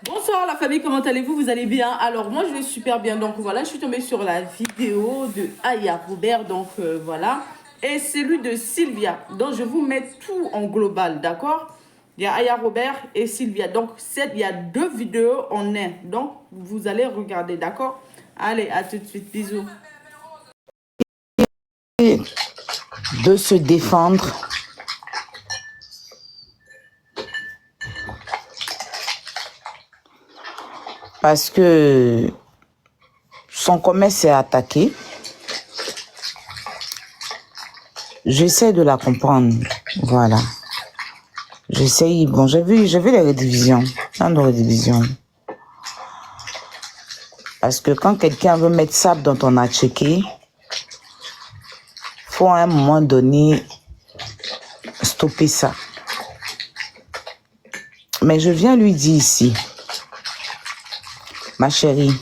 Bonsoir la famille, comment allez-vous? Vous allez bien? Alors moi je vais super bien. Donc voilà, je suis tombée sur la vidéo de Aya Robert. Donc voilà. Et celui de Sylvia. Donc je vous mets tout en global, d'accord? Il y a Aya Robert et Sylvia. Donc il y a deux vidéos en un. Donc vous allez regarder, d'accord? Allez, à tout de suite. Bisous. De se défendre. Parce que son commerce est attaqué. J'essaie de la comprendre. Voilà. J'essaie. Bon, j'ai vu les rédivisions. Plein de rédivisions. Parce que quand quelqu'un veut mettre sable dans ton attiqué, faut à un moment donné stopper ça. Mais je viens lui dire ici, ma chérie,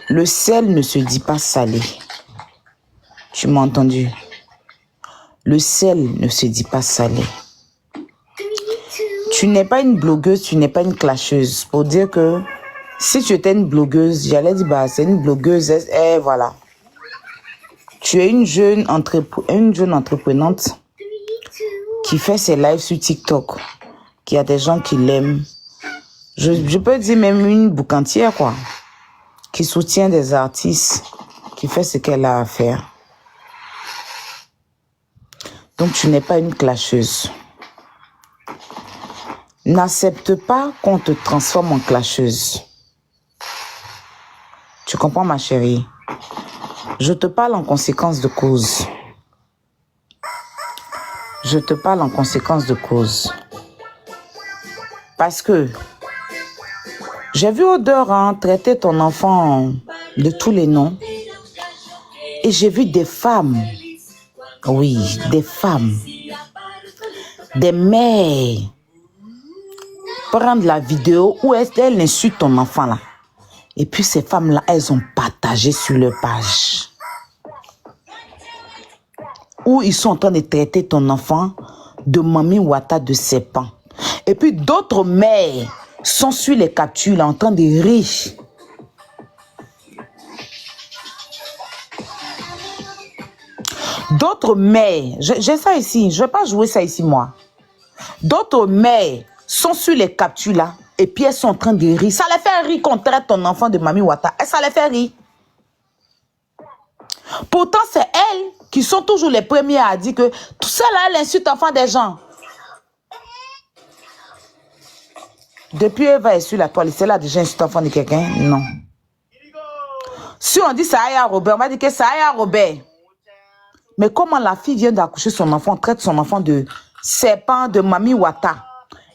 le sel ne se dit pas salé. Tu m'as entendu? Le sel ne se dit pas salé. Tu n'es pas une blogueuse, tu n'es pas une clasheuse. Pour dire que si tu étais une blogueuse, j'allais dire, bah, c'est une blogueuse, et voilà. Tu es une jeune entreprenante qui fait ses lives sur TikTok, qui a des gens qui l'aiment. Je peux dire même une boucantière, quoi, qui soutient des artistes, qui fait ce qu'elle a à faire. Donc, tu n'es pas une clasheuse. N'accepte pas qu'on te transforme en clasheuse. Tu comprends, ma chérie? Je te parle en conséquence de cause. Je te parle en conséquence de cause. Parce que j'ai vu Odeur traiter ton enfant de tous les noms. Et j'ai vu des femmes, oui, des femmes, des mères, prendre la vidéo où elle insulte ton enfant là. Et puis ces femmes-là, elles ont partagé sur leur page. Où ils sont en train de traiter ton enfant de Mami Wata de serpent. Et puis d'autres mères sont sur les captures là, en train de rire. D'autres mères, j'ai ça ici, je ne vais pas jouer ça ici moi. D'autres mères sont sur les captures là, et puis elles sont en train de rire. Ça les fait rire qu'on traite ton enfant de Mami Wata. Et ça les fait rire. Pourtant, c'est elles qui sont toujours les premières à dire que tout ça là, elle insulte l'enfant des gens. Depuis elle va sur la toile, c'est là déjà insulte l'enfant de quelqu'un? Non. Si on dit ça à Aya Robert, on va dire que c'est Aya Robert. Mais comment la fille vient d'accoucher son enfant, traite son enfant de serpent, de Mami Wata.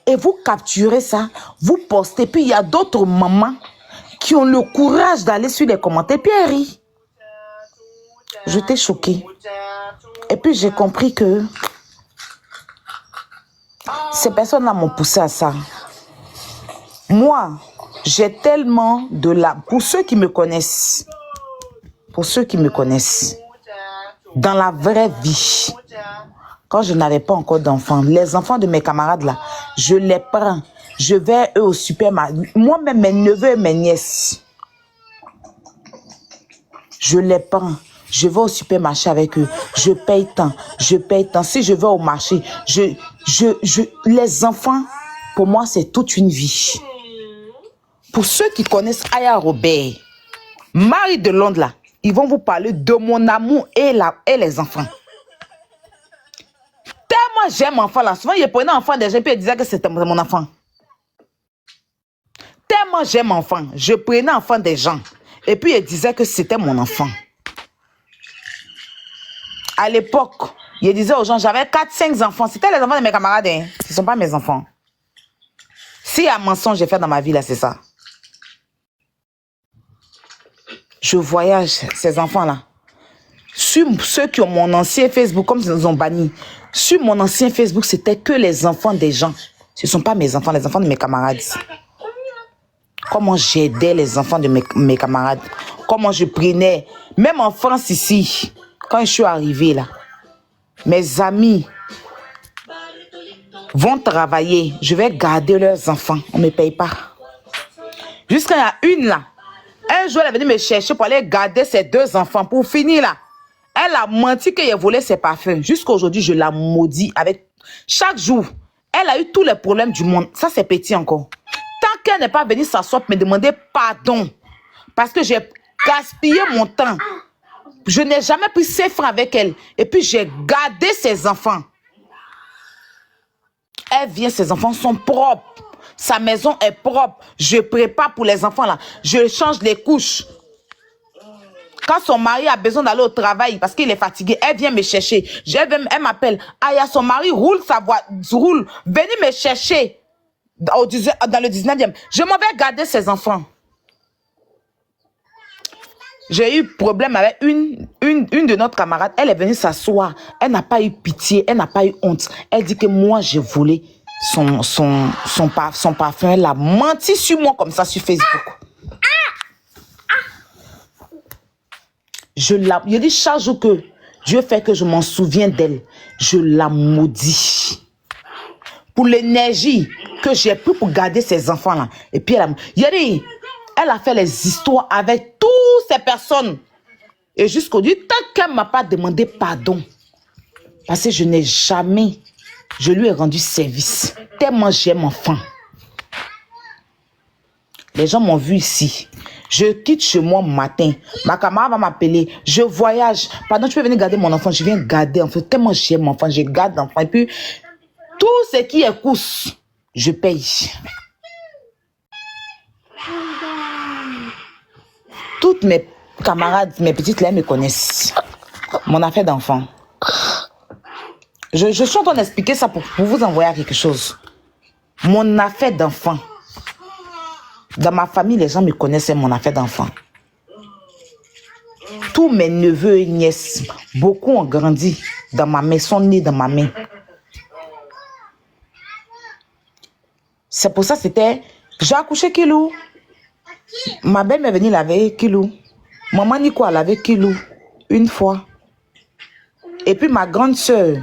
Et vous capturez ça, vous postez. Puis il y a d'autres mamans qui ont le courage d'aller sur les commentaires. Puis elles rient. J'étais choquée. Et puis j'ai compris que ces personnes-là m'ont poussé à ça. Moi, j'ai tellement de la... Pour ceux qui me connaissent, dans la vraie vie, quand je n'avais pas encore d'enfants, les enfants de mes camarades là, je les prends. Je vais eux au supermarché. Moi-même, mes neveux et mes nièces, je les prends. Je vais au supermarché avec eux. Je paye tant. Si je vais au marché, les enfants, pour moi, c'est toute une vie. Pour ceux qui connaissent Aya Robert, Marie de Londres là, ils vont vous parler de mon amour et les enfants. Tellement j'aime enfant là. Souvent, il prenait enfant des gens et puis il disait que c'était mon enfant. Tellement j'aime enfant. Je prenais enfant des gens. Et puis il disait que c'était mon enfant. À l'époque, il disait aux gens, j'avais 4-5 enfants. C'était les enfants de mes camarades. Hein. Ce ne sont pas mes enfants. S'il y a un mensonge que j'ai fait dans ma vie, là, c'est ça. Je voyage ces enfants-là. Sur ceux qui ont mon ancien Facebook, comme ils nous ont banni, sur mon ancien Facebook, c'était que les enfants des gens. Ce ne sont pas mes enfants, les enfants de mes camarades. Comment j'aidais les enfants de mes camarades. Comment je prenais, même en France ici, quand je suis arrivée là, mes amis, vont travailler. Je vais garder leurs enfants. On ne me paye pas. Jusqu'à y a une là. Un jour, elle est venue me chercher pour aller garder ses 2 enfants. Pour finir là, elle a menti qu'elle volait ses parfums. Jusqu'à aujourd'hui, je la maudis avec... Chaque jour, elle a eu tous les problèmes du monde. Ça, c'est petit encore. Tant qu'elle n'est pas venue s'asseoir pour me demander pardon, parce que j'ai gaspillé mon temps. Je n'ai jamais pris ses francs avec elle. Et puis, j'ai gardé ses enfants. Elle vient, ses enfants sont propres. Sa maison est propre. Je prépare pour les enfants là. Je change les couches. Quand son mari a besoin d'aller au travail parce qu'il est fatigué, elle vient me chercher. Elle m'appelle. Aya, son mari roule sa voiture. Venez me chercher dans le 19e. Je m'en vais garder ses enfants. J'ai eu problème avec une de notre camarade. Elle est venue s'asseoir. Elle n'a pas eu pitié. Elle n'a pas eu honte. Elle dit que moi, j'ai volé son parfum. Elle a menti sur moi comme ça sur Facebook. Je dis chaque jour que Dieu fait que je m'en souviens d'elle. Je la maudis. Pour l'énergie que j'ai pris pour garder ces enfants-là. Et puis elle a fait les histoires avec toutes ces personnes. Et jusqu'au dit, tant qu'elle ne m'a pas demandé pardon. Parce que je n'ai jamais, je lui ai rendu service. Tellement j'aime enfant. Les gens m'ont vu ici. Je quitte chez moi matin. Ma camarade va m'appeler. Je voyage. Pardon, tu peux venir garder mon enfant. Je viens garder enfant. Tellement j'aime mon enfant. Je garde l'enfant. Et puis, tout ce qui est course, je paye. Toutes mes camarades, mes petites là, me connaissent. Mon affaire d'enfant. Je suis en train d'expliquer ça pour vous envoyer quelque chose. Mon affaire d'enfant. Dans ma famille, les gens me connaissaient mon affaire d'enfant. Tous mes neveux et nièces, beaucoup ont grandi dans ma main, sont nés dans ma main. C'est pour ça c'était... J'ai accouché Kilou. Ma belle m'est venue laver Kilou. Maman Nico a lavé Kilou une fois. Et puis ma grande soeur,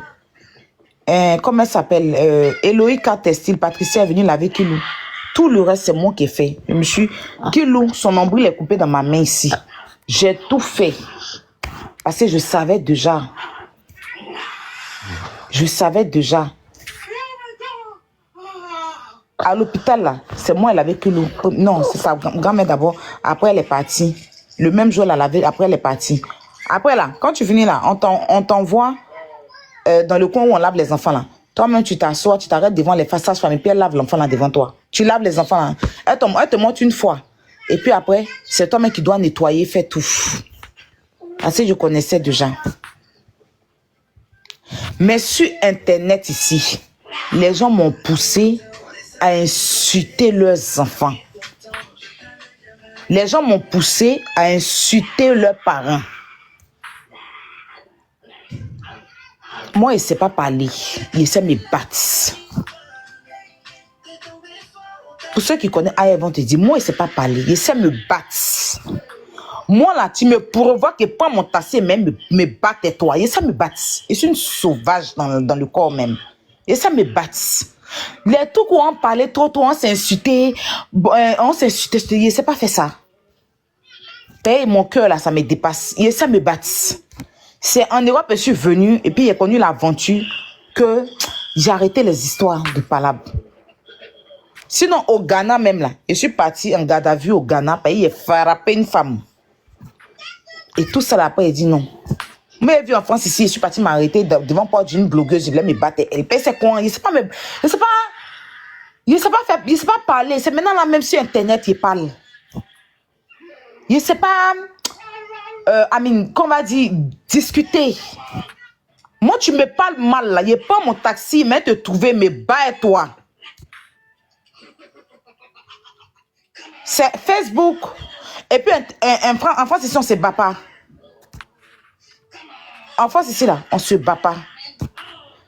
comment elle s'appelle, Eloïka Textile, Patricia est venue laver Kilou. Tout le reste, c'est moi qui ai fait. Je me suis... Kilou, son nombril est coupé dans ma main ici. J'ai tout fait. Parce que je savais déjà. Je savais déjà. À l'hôpital, là, c'est moi, elle avait Kilou. Non, c'est sa grand-mère d'abord. Après, elle est partie. Le même jour, elle a lavé. Après, elle est partie. Après, là, quand tu finis, là, on t'envoie dans le coin où on lave les enfants, là. Toi-même, tu t'assois, tu t'arrêtes devant les façades famille, puis elle lave l'enfant là devant toi. Tu laves les enfants là. Elle te montre une fois. Et puis après, c'est toi-même qui dois nettoyer, faire tout. Parce que je connaissais déjà. Mais sur Internet ici, les gens m'ont poussé à insulter leurs enfants. Les gens m'ont poussé à insulter leurs parents. Moi, il ne sait pas parler. Il sait me battre. Pour ceux qui connaissent Aya, vont te dire, moi, il ne sait pas parler. Il sait me battre. Moi, là, tu me provoques et prends mon tassé même me battre et toi. Il sait me battre. Je suis une sauvage dans le corps même. Il sait me battre. Les trucs où on parlait trop, on s'est insulté. On s'est insulté. Il ne sait pas faire ça. Et mon cœur, là, ça me dépasse. Il sait me battre. C'est en Europe que je suis venue et puis j'ai connu l'aventure que j'ai arrêté les histoires de palabre. Sinon, au Ghana même là, je suis partie en garde à vue au Ghana, parce qu'il a frappé une femme. Et tout ça là, après, il dit non. Moi, j'ai vu en France ici, je suis partie m'arrêter devant le porte d'une blogueuse, je voulais me battre. Elle c'est quoi? Il ne sait pas faire, il ne sait pas parler. C'est maintenant là, même sur Internet, il parle. Il ne sait pas... qu'on va dire, discuter. Moi, tu me parles mal, là. Il pas mon taxi, mais te trouver, me bats toi. C'est Facebook. Et puis, en France, ici, on se bat pas. En France, ici, là, on se bat pas.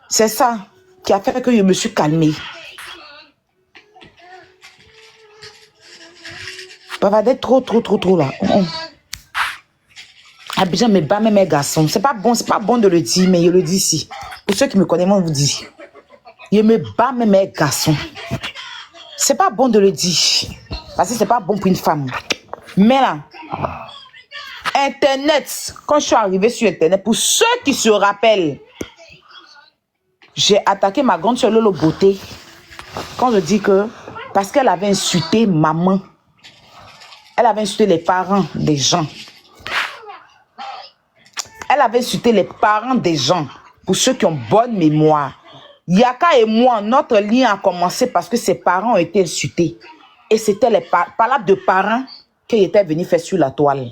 C'est ça qui a fait que je me suis calmée. Bavader trop, là. Abidjan me bat même mes garçons. C'est pas bon de le dire, mais je le dis ici. Pour ceux qui me connaissent, moi, je vous dis. Il me bat même mes garçons. C'est pas bon de le dire. Parce que c'est pas bon pour une femme. Mais là, Internet, quand je suis arrivée sur Internet, pour ceux qui se rappellent, j'ai attaqué ma grande soeur Lolo Beauté. Quand je dis que, parce qu'elle avait insulté maman, elle avait insulté les parents des gens. Elle avait insulté les parents des gens, pour ceux qui ont bonne mémoire. Yaka et moi, notre lien a commencé parce que ses parents ont été insultés. Et c'était les palabres de parents qui étaient venus faire sur la toile.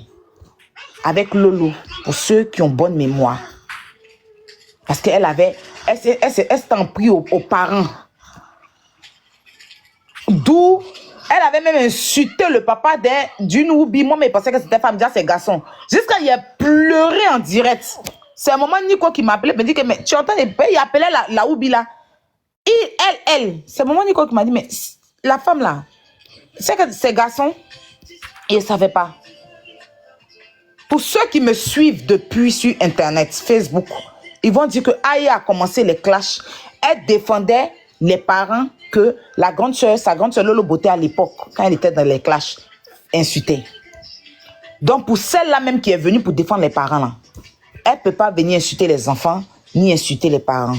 Avec Lolo, pour ceux qui ont bonne mémoire. Parce qu'elle avait, elle s'est en pris aux parents. D'où, elle avait même insulté le papa d'une Oubi. Moi, mais il pensait que c'était femme, déjà ses garçons. Jusqu'à il a pleuré en direct. C'est un moment, Nico qui m'appelait, me dit que, mais tu entends, il appelait la Oubi là. Elle, c'est un moment, Nico qui m'a dit, mais la femme là, c'est que ses garçons, ils ne savaient pas. Pour ceux qui me suivent depuis sur Internet, Facebook, ils vont dire que Aya a commencé les clashs. Elle défendait les parents que la grande soeur, sa grande soeur Lolo Beauté à l'époque, quand elle était dans les clashs, insultait. Donc pour celle-là même qui est venue pour défendre les parents, là, elle ne peut pas venir insulter les enfants, ni insulter les parents.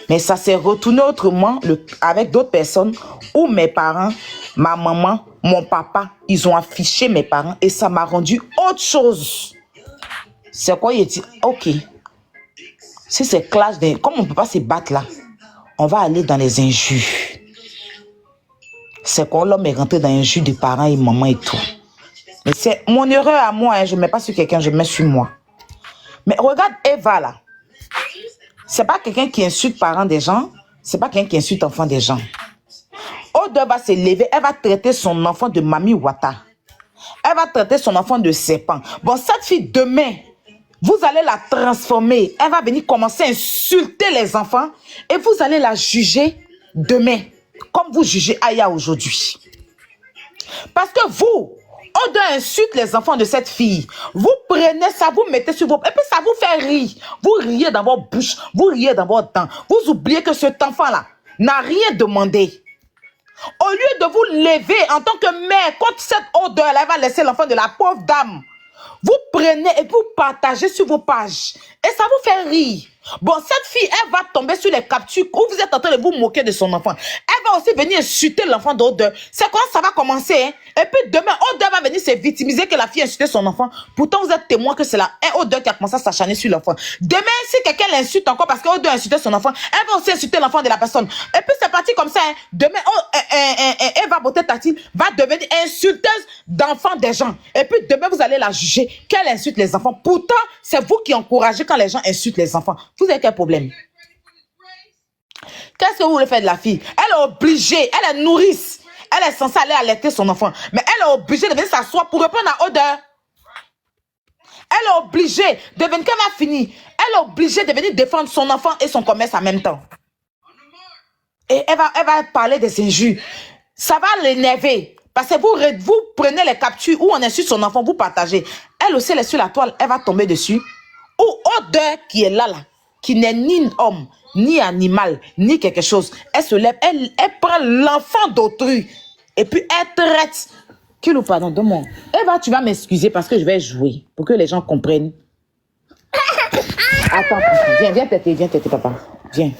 Mais ça s'est retourné autrement avec d'autres personnes où mes parents, ma maman, mon papa, ils ont affiché mes parents et ça m'a rendu autre chose. C'est quoi, il dit, ok, si c'est clash, comme on ne peut pas se battre là, on va aller dans les injures. C'est quoi, l'homme est rentré dans les injures de parents et maman et tout. Mais c'est mon erreur à moi, hein, je ne mets pas sur quelqu'un, je mets sur moi. Mais regarde Eva là. C'est pas quelqu'un qui insulte parents des gens, c'est pas quelqu'un qui insulte enfants des gens. Oda va se lever, elle va traiter son enfant de Mami Wata. Elle va traiter son enfant de serpent. Bon, cette fille, demain, vous allez la transformer. Elle va venir commencer à insulter les enfants et vous allez la juger demain, comme vous jugez Aya aujourd'hui. Parce que vous, Oda insulte les enfants de cette fille. Vous prenez ça, vous mettez sur vos... Et puis ça vous fait rire. Vous riez dans vos bouches, vous riez dans vos dents. Vous oubliez que cet enfant-là n'a rien demandé. Au lieu de vous lever en tant que mère contre cette odeur, elle va laisser l'enfant de la pauvre dame. Vous prenez et vous partagez sur vos pages. Et ça vous fait rire. Bon, cette fille, elle va tomber sur les captures où vous êtes en train de vous moquer de son enfant. Elle va aussi venir insulter l'enfant d'Odeur. C'est quand ça va commencer. Hein? Et puis demain, Odeur va venir se victimiser que la fille a insulté son enfant. Pourtant, vous êtes témoin que c'est la Odeur qui a commencé à s'acharner sur l'enfant. Demain, si quelqu'un l'insulte encore parce qu'Odeur a insulté son enfant, elle va aussi insulter l'enfant de la personne. Et puis c'est parti comme ça. Hein? Demain, Eva Beauté Tati va devenir insulteuse d'enfants des gens. Et puis demain, vous allez la juger qu'elle insulte les enfants. Pourtant, c'est vous qui encouragez quand les gens insultent les enfants. Vous avez quel problème? Qu'est-ce que vous voulez faire de la fille? Elle est obligée, elle est nourrice. Elle est censée aller allaiter son enfant. Mais elle est obligée de venir s'asseoir pour répondre à Odeur. Elle est obligée de venir, quand elle a fini, elle est obligée de venir défendre son enfant et son commerce en même temps. Et elle va parler des injures. Ça va l'énerver. Parce que vous prenez les captures où on insulte son enfant, vous partagez. Elle aussi, elle est sur la toile, elle va tomber dessus. Ou Odeur qui est là, qui n'est ni homme, ni animal, ni quelque chose. Elle se lève, elle prend l'enfant d'autrui. Et puis elle traite. Kilo, pardon, donne-moi. Eva, tu vas m'excuser parce que je vais jouer. Pour que les gens comprennent. Attends, viens t'aider, papa. Viens.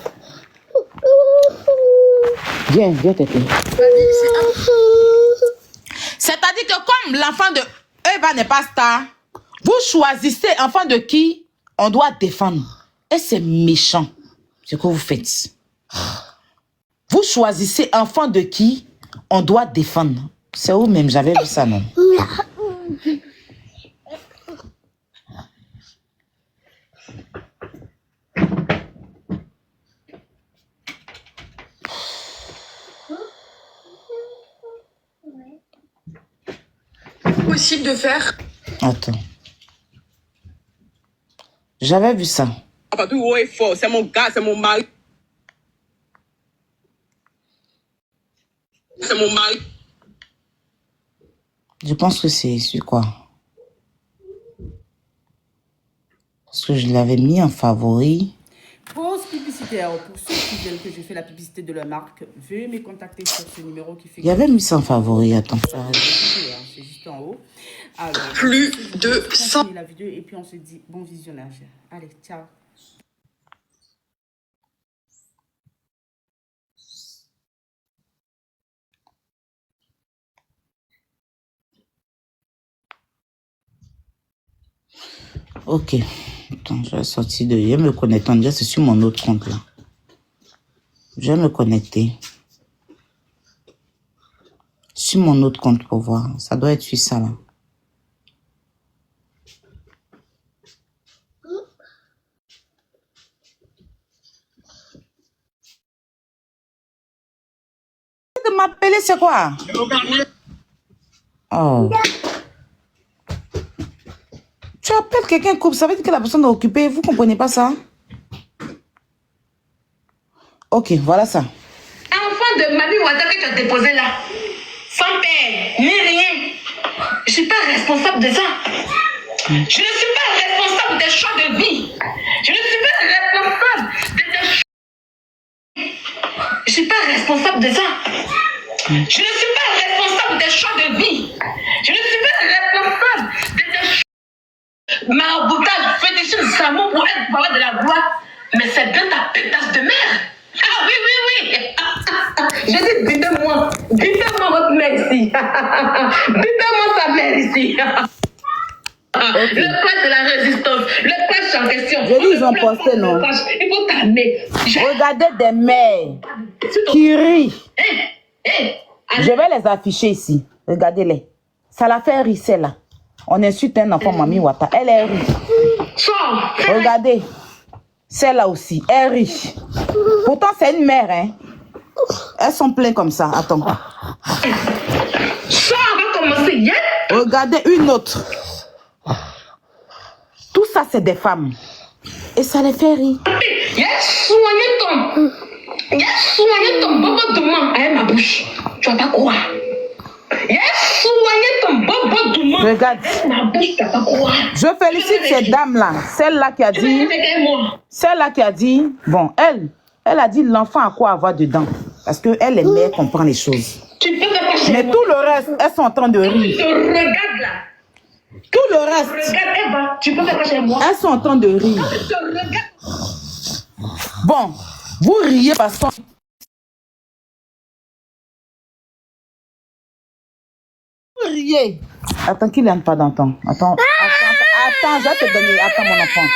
Viens t'aider. C'est-à-dire que comme l'enfant de Eva n'est pas star, vous choisissez enfant de qui on doit défendre. Et c'est méchant ce que vous faites. Vous choisissez enfant de qui on doit défendre. C'est où même j'avais vu ça, non? Possible de faire. Attends. J'avais vu ça. C'est mon gars, c'est mon mari. C'est mon mari. Je pense que c'est quoi? Parce que je l'avais mis en favori. Pause publicitaire. Pour ceux qui veulent que je fais la publicité de leur marque, veuillez me contacter sur ce numéro qui fait... Il y avait mis en favori, attends. C'est juste en haut. Alors, Plus de 100. la vidéo et puis on se dit bon visionnage. Allez, ciao. Ok. Attends, je vais sortir de... Je vais me connecter. Déjà, c'est sur mon autre compte là. Je vais me connecter. Sur mon autre compte pour voir. Ça doit être sur ça là. De m'appeler, c'est quoi? Oh. Tu appelles quelqu'un couple, ça veut dire que la personne est occupée. Vous comprenez pas ça? Ok, voilà ça. Enfant de Mami Wata que tu as déposé là, sans père, ni rien. Je suis pas responsable de ça. Je ne suis pas responsable des choix de vie. Je ne suis pas responsable de tes choix. Je suis pas responsable de ça. Je ne suis pas responsable des choix de vie. Je ne suis pas responsable de tes choix. Maraboutage, fétichisme, Samo pour être parole de la gloire. Mais c'est bien ta pétasse de mère. Ah oui, oui, oui. Je dis, dites-moi votre mère ici. Dites-moi sa mère ici. Okay. Le page de la résistance, le page en question. Je dis, ils ont posté, non? Il faut t'amener. Regardez des mères qui rient. Je vais les afficher ici. Regardez-les. Ça la fait rire, celle-là. On insulte un enfant, Mami Wata. Elle est rit. Regardez. Celle-là aussi. Elle rit. Pourtant, c'est une mère, hein. Elles sont pleines comme ça. Attends. Ça va commencer hier. Regardez une autre. Tout ça, c'est des femmes. Et ça les fait rire. Soignez ton bobo douman avec ma bouche. Tu vas pas croire. Soignez ton bobo douman. Regarde. Avec ma bouche, tu vas pas croire. Je félicite cette dame-là. Celle-là qui a dit... Celle-là qui a dit... Bon, elle a dit l'enfant a quoi avoir dedans. Parce qu'elle est mère, comprend les choses. Tu peux te cacher. Mais tout le reste, elles sont en train de rire. Je te regarde là. Tout le reste, Regarde, Eva, tu peux te cacher moi. elles sont en train de rire. Je te regarde. Bon, vous riez parce que... Vous riez. Attends, qu'il n'aime pas d'entendre. Attends, je vais te donner. Attends, mon enfant.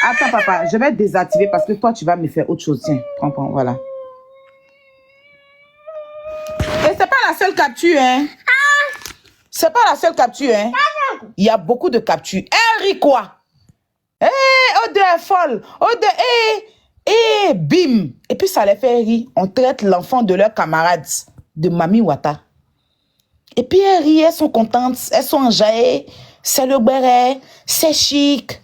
Attends, papa, je vais désactiver parce que toi, tu vas me faire autre chose. Tiens, prends, voilà. Et c'est pas la seule capture, hein. C'est pas la seule capture, hein. Il y a beaucoup de captures. Elle rit quoi? Ode est folle. Ode, bim. Et puis ça les fait rire. On traite l'enfant de leurs camarades, de Mami Wata. Et puis elles rient, elles sont contentes, elles sont enjaillées. C'est le béret, c'est chic.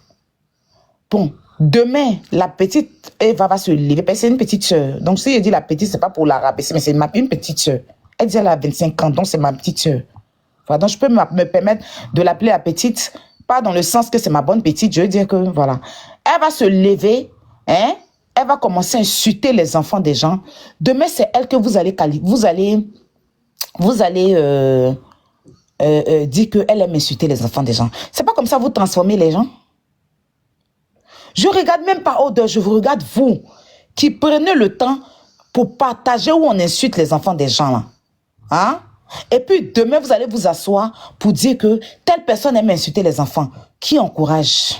Bon, demain, la petite Eva va se lever. C'est une petite soeur. Donc si je dis la petite, c'est pas pour la rabaisser, mais c'est une petite soeur. Elle dit elle a 25 ans, donc c'est ma petite soeur. Voilà, donc je peux me permettre de l'appeler la petite, pas dans le sens que c'est ma bonne petite, je veux dire que, voilà. Elle va se lever, hein, elle va commencer à insulter les enfants des gens. Demain, c'est elle que vous allez dire qu'elle aime insulter les enfants des gens. C'est pas comme ça vous transformez les gens. Je regarde même pas Odeur, je vous regarde vous, qui prenez le temps pour partager où on insulte les enfants des gens là. Hein? Et puis demain, vous allez vous asseoir pour dire que telle personne aime insulter les enfants. Qui encourage?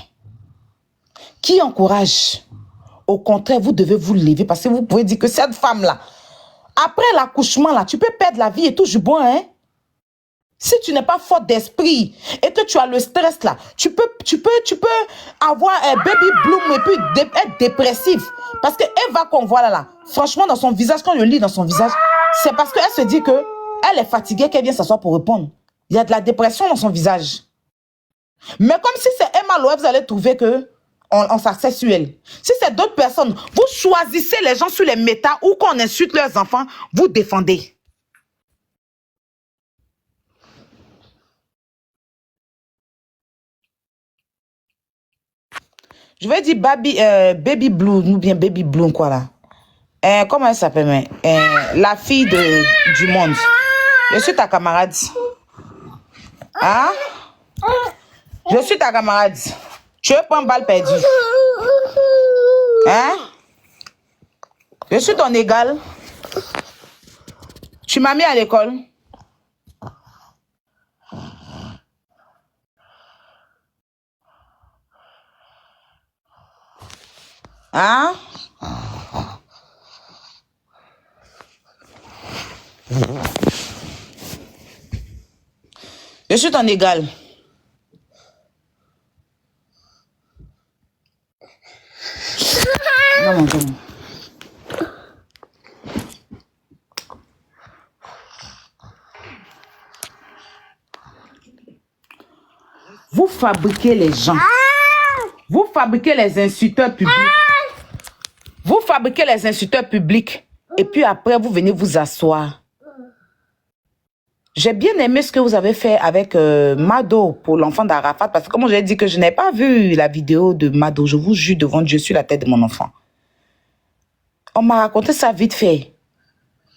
Qui encourage? Au contraire, vous devez vous lever parce que vous pouvez dire que cette femme-là, après l'accouchement, là, tu peux perdre la vie et tout du bon, hein? Si tu n'es pas forte d'esprit et que tu as le stress là, tu peux avoir un baby bloom et puis être dépressif. Parce que Eva qu'on voit là, franchement, dans son visage, quand je lis dans son visage, c'est parce qu'elle se dit que elle est fatiguée, qu'elle vient s'asseoir pour répondre. Il y a de la dépression dans son visage. Mais comme si c'est Emma Loeb, vous allez trouver que on s'accède sur elle. Si c'est d'autres personnes, vous choisissez les gens sur les méta ou qu'on insulte leurs enfants, vous défendez. Je vais dire Baby Blue, ou bien Baby Blue, quoi là. Comment elle s'appelle, mais la fille du monde. Je suis ta camarade. Hein? Je suis ta camarade. Tu veux prendre balle perdue? Hein? Je suis ton égal. Tu m'as mis à l'école. Hein? Je suis ton égal. Non, non. Vous fabriquez les gens. Vous fabriquez les insulteurs publics. Vous fabriquez les insulteurs publics. Et puis après, vous venez vous asseoir. J'ai bien aimé ce que vous avez fait avec Mado pour l'enfant d'Arafat. Parce que comme j'ai dit que je n'ai pas vu la vidéo de Mado, je vous jure devant Dieu sur la tête de mon enfant. On m'a raconté ça vite fait.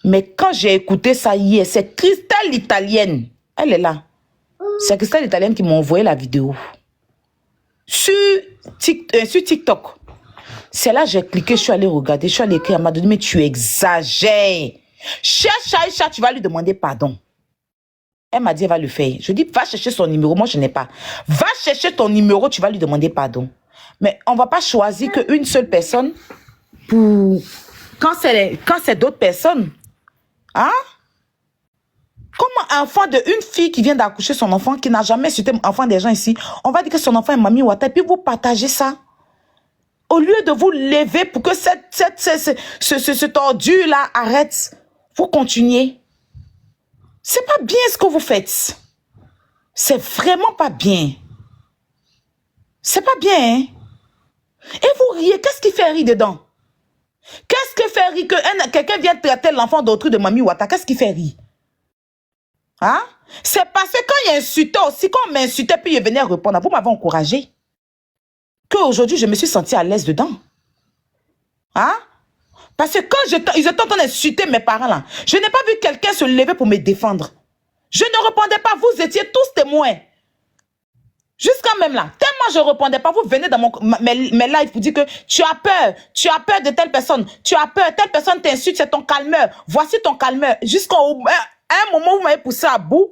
Mais quand j'ai écouté ça hier, c'est Christelle l'Italienne. Elle est là. C'est Christelle l'Italienne qui m'a envoyé la vidéo. Sur TikTok. C'est là que j'ai cliqué, je suis allée regarder, je suis allée écrire, elle m'a dit, mais tu exagères. Cherche Aïcha, tu vas lui demander pardon. Elle m'a dit, elle va le faire. Je dis, va chercher son numéro, moi je n'ai pas. Va chercher ton numéro, tu vas lui demander pardon. Mais on ne va pas choisir qu'une seule personne pour... Quand c'est d'autres personnes. Hein? Comment un enfant une fille qui vient d'accoucher son enfant, qui n'a jamais insulté enfant des gens ici, on va dire que son enfant est Mami Wata, et puis vous partagez ça. Au lieu de vous lever pour que ce tordu-là arrête, vous continuez. C'est pas bien ce que vous faites. C'est vraiment pas bien. C'est pas bien, hein? Et vous riez, qu'est-ce qui fait rire dedans? Qu'est-ce qui fait rire que quelqu'un vienne traiter l'enfant d'autrui de Mami Wata? Qu'est-ce qui fait rire? Hein? C'est parce que quand il y a insulté aussi, quand on m'insultait, puis il venait répondre, vous m'avez encouragé. Qu'aujourd'hui, je me suis sentie à l'aise dedans. Hein? Parce que quand ils étaient en train d'insulter mes parents là, je n'ai pas vu quelqu'un se lever pour me défendre. Je ne répondais pas, vous étiez tous témoins. Jusqu'à même là, tellement je ne répondais pas, vous venez dans mes lives pour dire que tu as peur de telle personne, tu as peur, telle personne t'insulte, c'est ton calmeur, voici ton calmeur. Jusqu'à un moment où vous m'avez poussé à bout,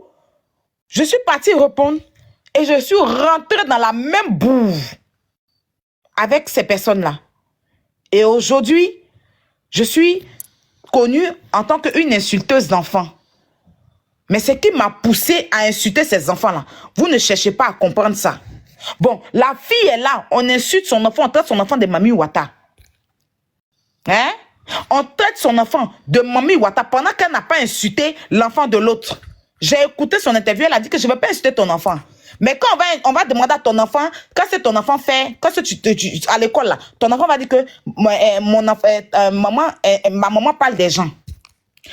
je suis partie répondre et je suis rentrée dans la même boue avec ces personnes-là. Et aujourd'hui, je suis connue en tant qu'une insulteuse d'enfants. Mais ce qui m'a poussé à insulter ces enfants-là, vous ne cherchez pas à comprendre ça. Bon, la fille est là, on insulte son enfant, on traite son enfant de Mami Wata. Hein? On traite son enfant de Mami Wata pendant qu'elle n'a pas insulté l'enfant de l'autre. J'ai écouté son interview, elle a dit que je ne vais pas insulter ton enfant. Mais quand on va demander à ton enfant, quand c'est ton enfant fait, quand à l'école là, ton enfant va dire que ma maman parle des gens.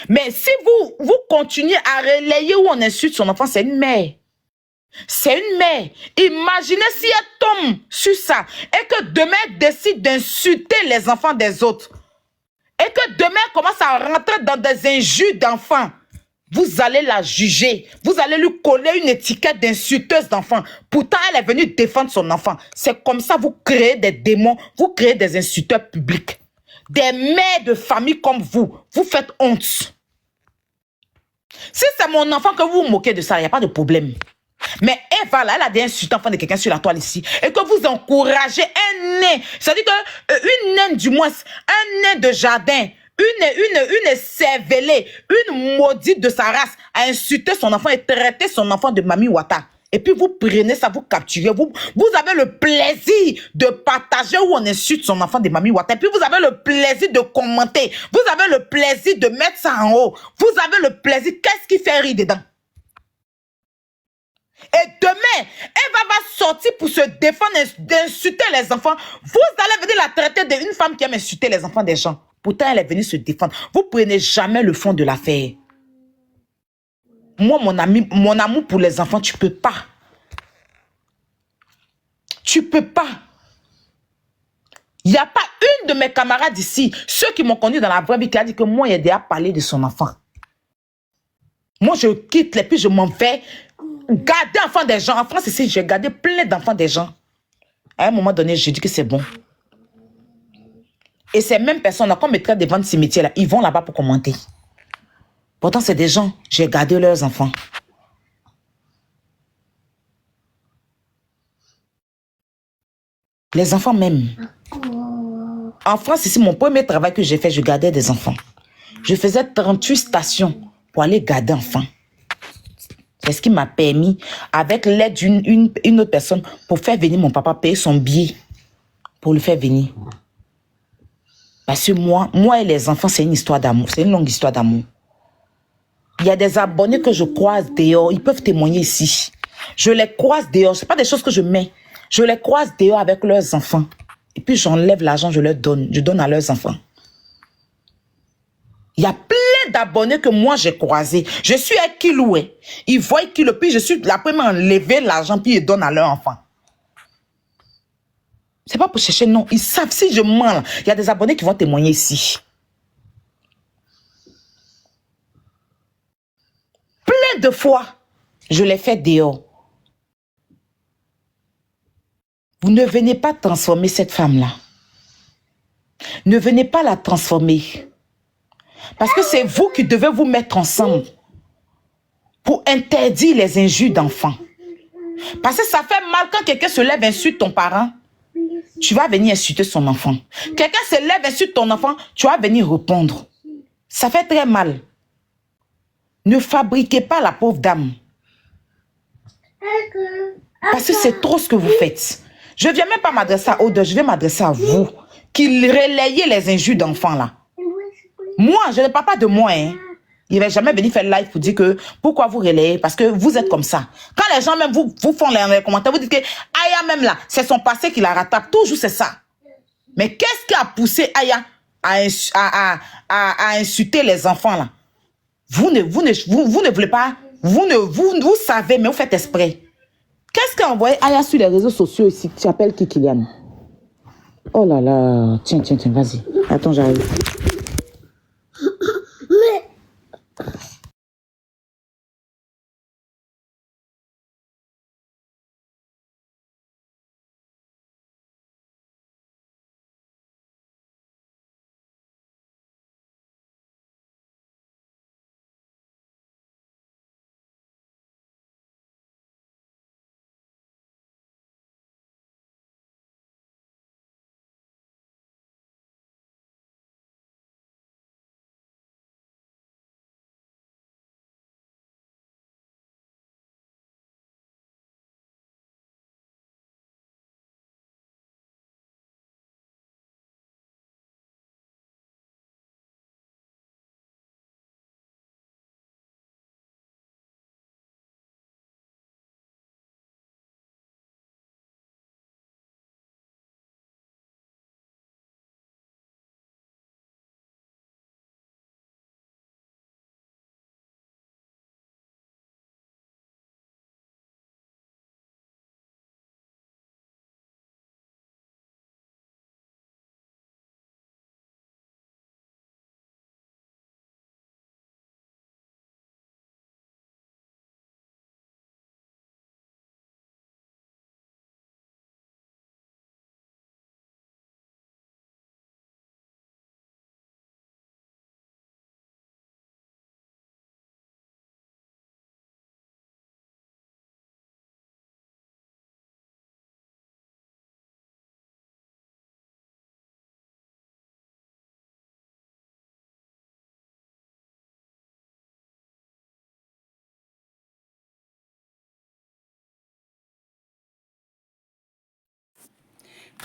Mais si vous continuez à relayer où on insulte son enfant, c'est une mère. C'est une mère. Imaginez si elle tombe sur ça et que demain elle décide d'insulter les enfants des autres. Et que demain elle commence à rentrer dans des injures d'enfants. Vous allez la juger. Vous allez lui coller une étiquette d'insulteuse d'enfant. Pourtant, elle est venue défendre son enfant. C'est comme ça vous créez des démons. Vous créez des insulteurs publics. Des mères de famille comme vous. Vous faites honte. Si c'est mon enfant que vous vous moquez de ça, il n'y a pas de problème. Mais Eva, là, elle a des insultes enfants de quelqu'un sur la toile ici. Et que vous encouragez un nain. C'est-à-dire une naine du moins, un nain de jardin. Une cervelée, une maudite de sa race a insulté son enfant et traité son enfant de Mami Wata. Et puis vous prenez ça, vous capturez, vous avez le plaisir de partager où on insulte son enfant de Mami Wata. Et puis vous avez le plaisir de commenter, vous avez le plaisir de mettre ça en haut. Vous avez le plaisir, qu'est-ce qui fait rire dedans? Et demain, Eva va sortir pour se défendre d'insulter les enfants. Vous allez venir la traiter d'une femme qui aime insulter les enfants des gens. Pourtant, elle est venue se défendre. Vous ne prenez jamais le fond de l'affaire. Moi, mon amour pour les enfants, tu ne peux pas. Tu ne peux pas. Il n'y a pas une de mes camarades ici, ceux qui m'ont connu dans la vraie vie, qui a dit que moi, il a déjà parlé de son enfant. Moi, je quitte et puis je m'en vais garder enfants des gens. En France, ici, j'ai gardé plein d'enfants des gens. À un moment donné, j'ai dit que c'est bon. Et ces mêmes personnes-là, qu'on mettrait devant le cimetière, là, ils vont là-bas pour commenter. Pourtant, c'est des gens, j'ai gardé leurs enfants. Les enfants même. En France, ici, mon premier travail que j'ai fait, je gardais des enfants. Je faisais 38 stations pour aller garder enfants. C'est ce qui m'a permis, avec l'aide d'une autre personne, pour faire venir mon papa, payer son billet pour le faire venir. Parce que moi et les enfants, c'est une histoire d'amour. C'est une longue histoire d'amour. Il y a des abonnés que je croise dehors. Ils peuvent témoigner ici. Je les croise dehors. Ce n'est pas des choses que je mets. Je les croise dehors avec leurs enfants. Et puis j'enlève l'argent, je leur donne. Je donne à leurs enfants. Il y a plein d'abonnés que moi j'ai croisés. Je suis un kiloué. Ils voient Kilo, puis je suis la première à enlever l'argent, puis ils donnent à leurs enfants. C'est pas pour chercher, non. Ils savent si je mens. Là. Il y a des abonnés qui vont témoigner ici. Plein de fois, je l'ai fait dehors. Vous ne venez pas transformer cette femme-là. Ne venez pas la transformer. Parce que c'est vous qui devez vous mettre ensemble pour interdire les injures d'enfants. Parce que ça fait mal quand quelqu'un se lève et insulte ton parent. Tu vas venir insulter son enfant. Quelqu'un se lève et insulte ton enfant, tu vas venir répondre. Ça fait très mal. Ne fabriquez pas la pauvre dame. Parce que c'est trop ce que vous faites. Je ne viens même pas m'adresser à Aude, je vais m'adresser à vous. Qui relayez les injures d'enfants là. Moi, je ne parle pas de moi. Hein. Il ne va jamais venir faire live pour dire que pourquoi vous relayez. Parce que vous êtes comme ça. Quand les gens même vous font les commentaires, vous dites que Aya même là, c'est son passé qui la rattrape. Toujours c'est ça. Mais qu'est-ce qui a poussé Aya à insulter les enfants là? Vous ne voulez pas. Vous savez, mais vous faites exprès. Qu'est-ce qu'a envoyé Aya sur les réseaux sociaux ici? Tu appelles qui, Kylian? Oh là là. Tiens, vas-y. Attends, j'arrive.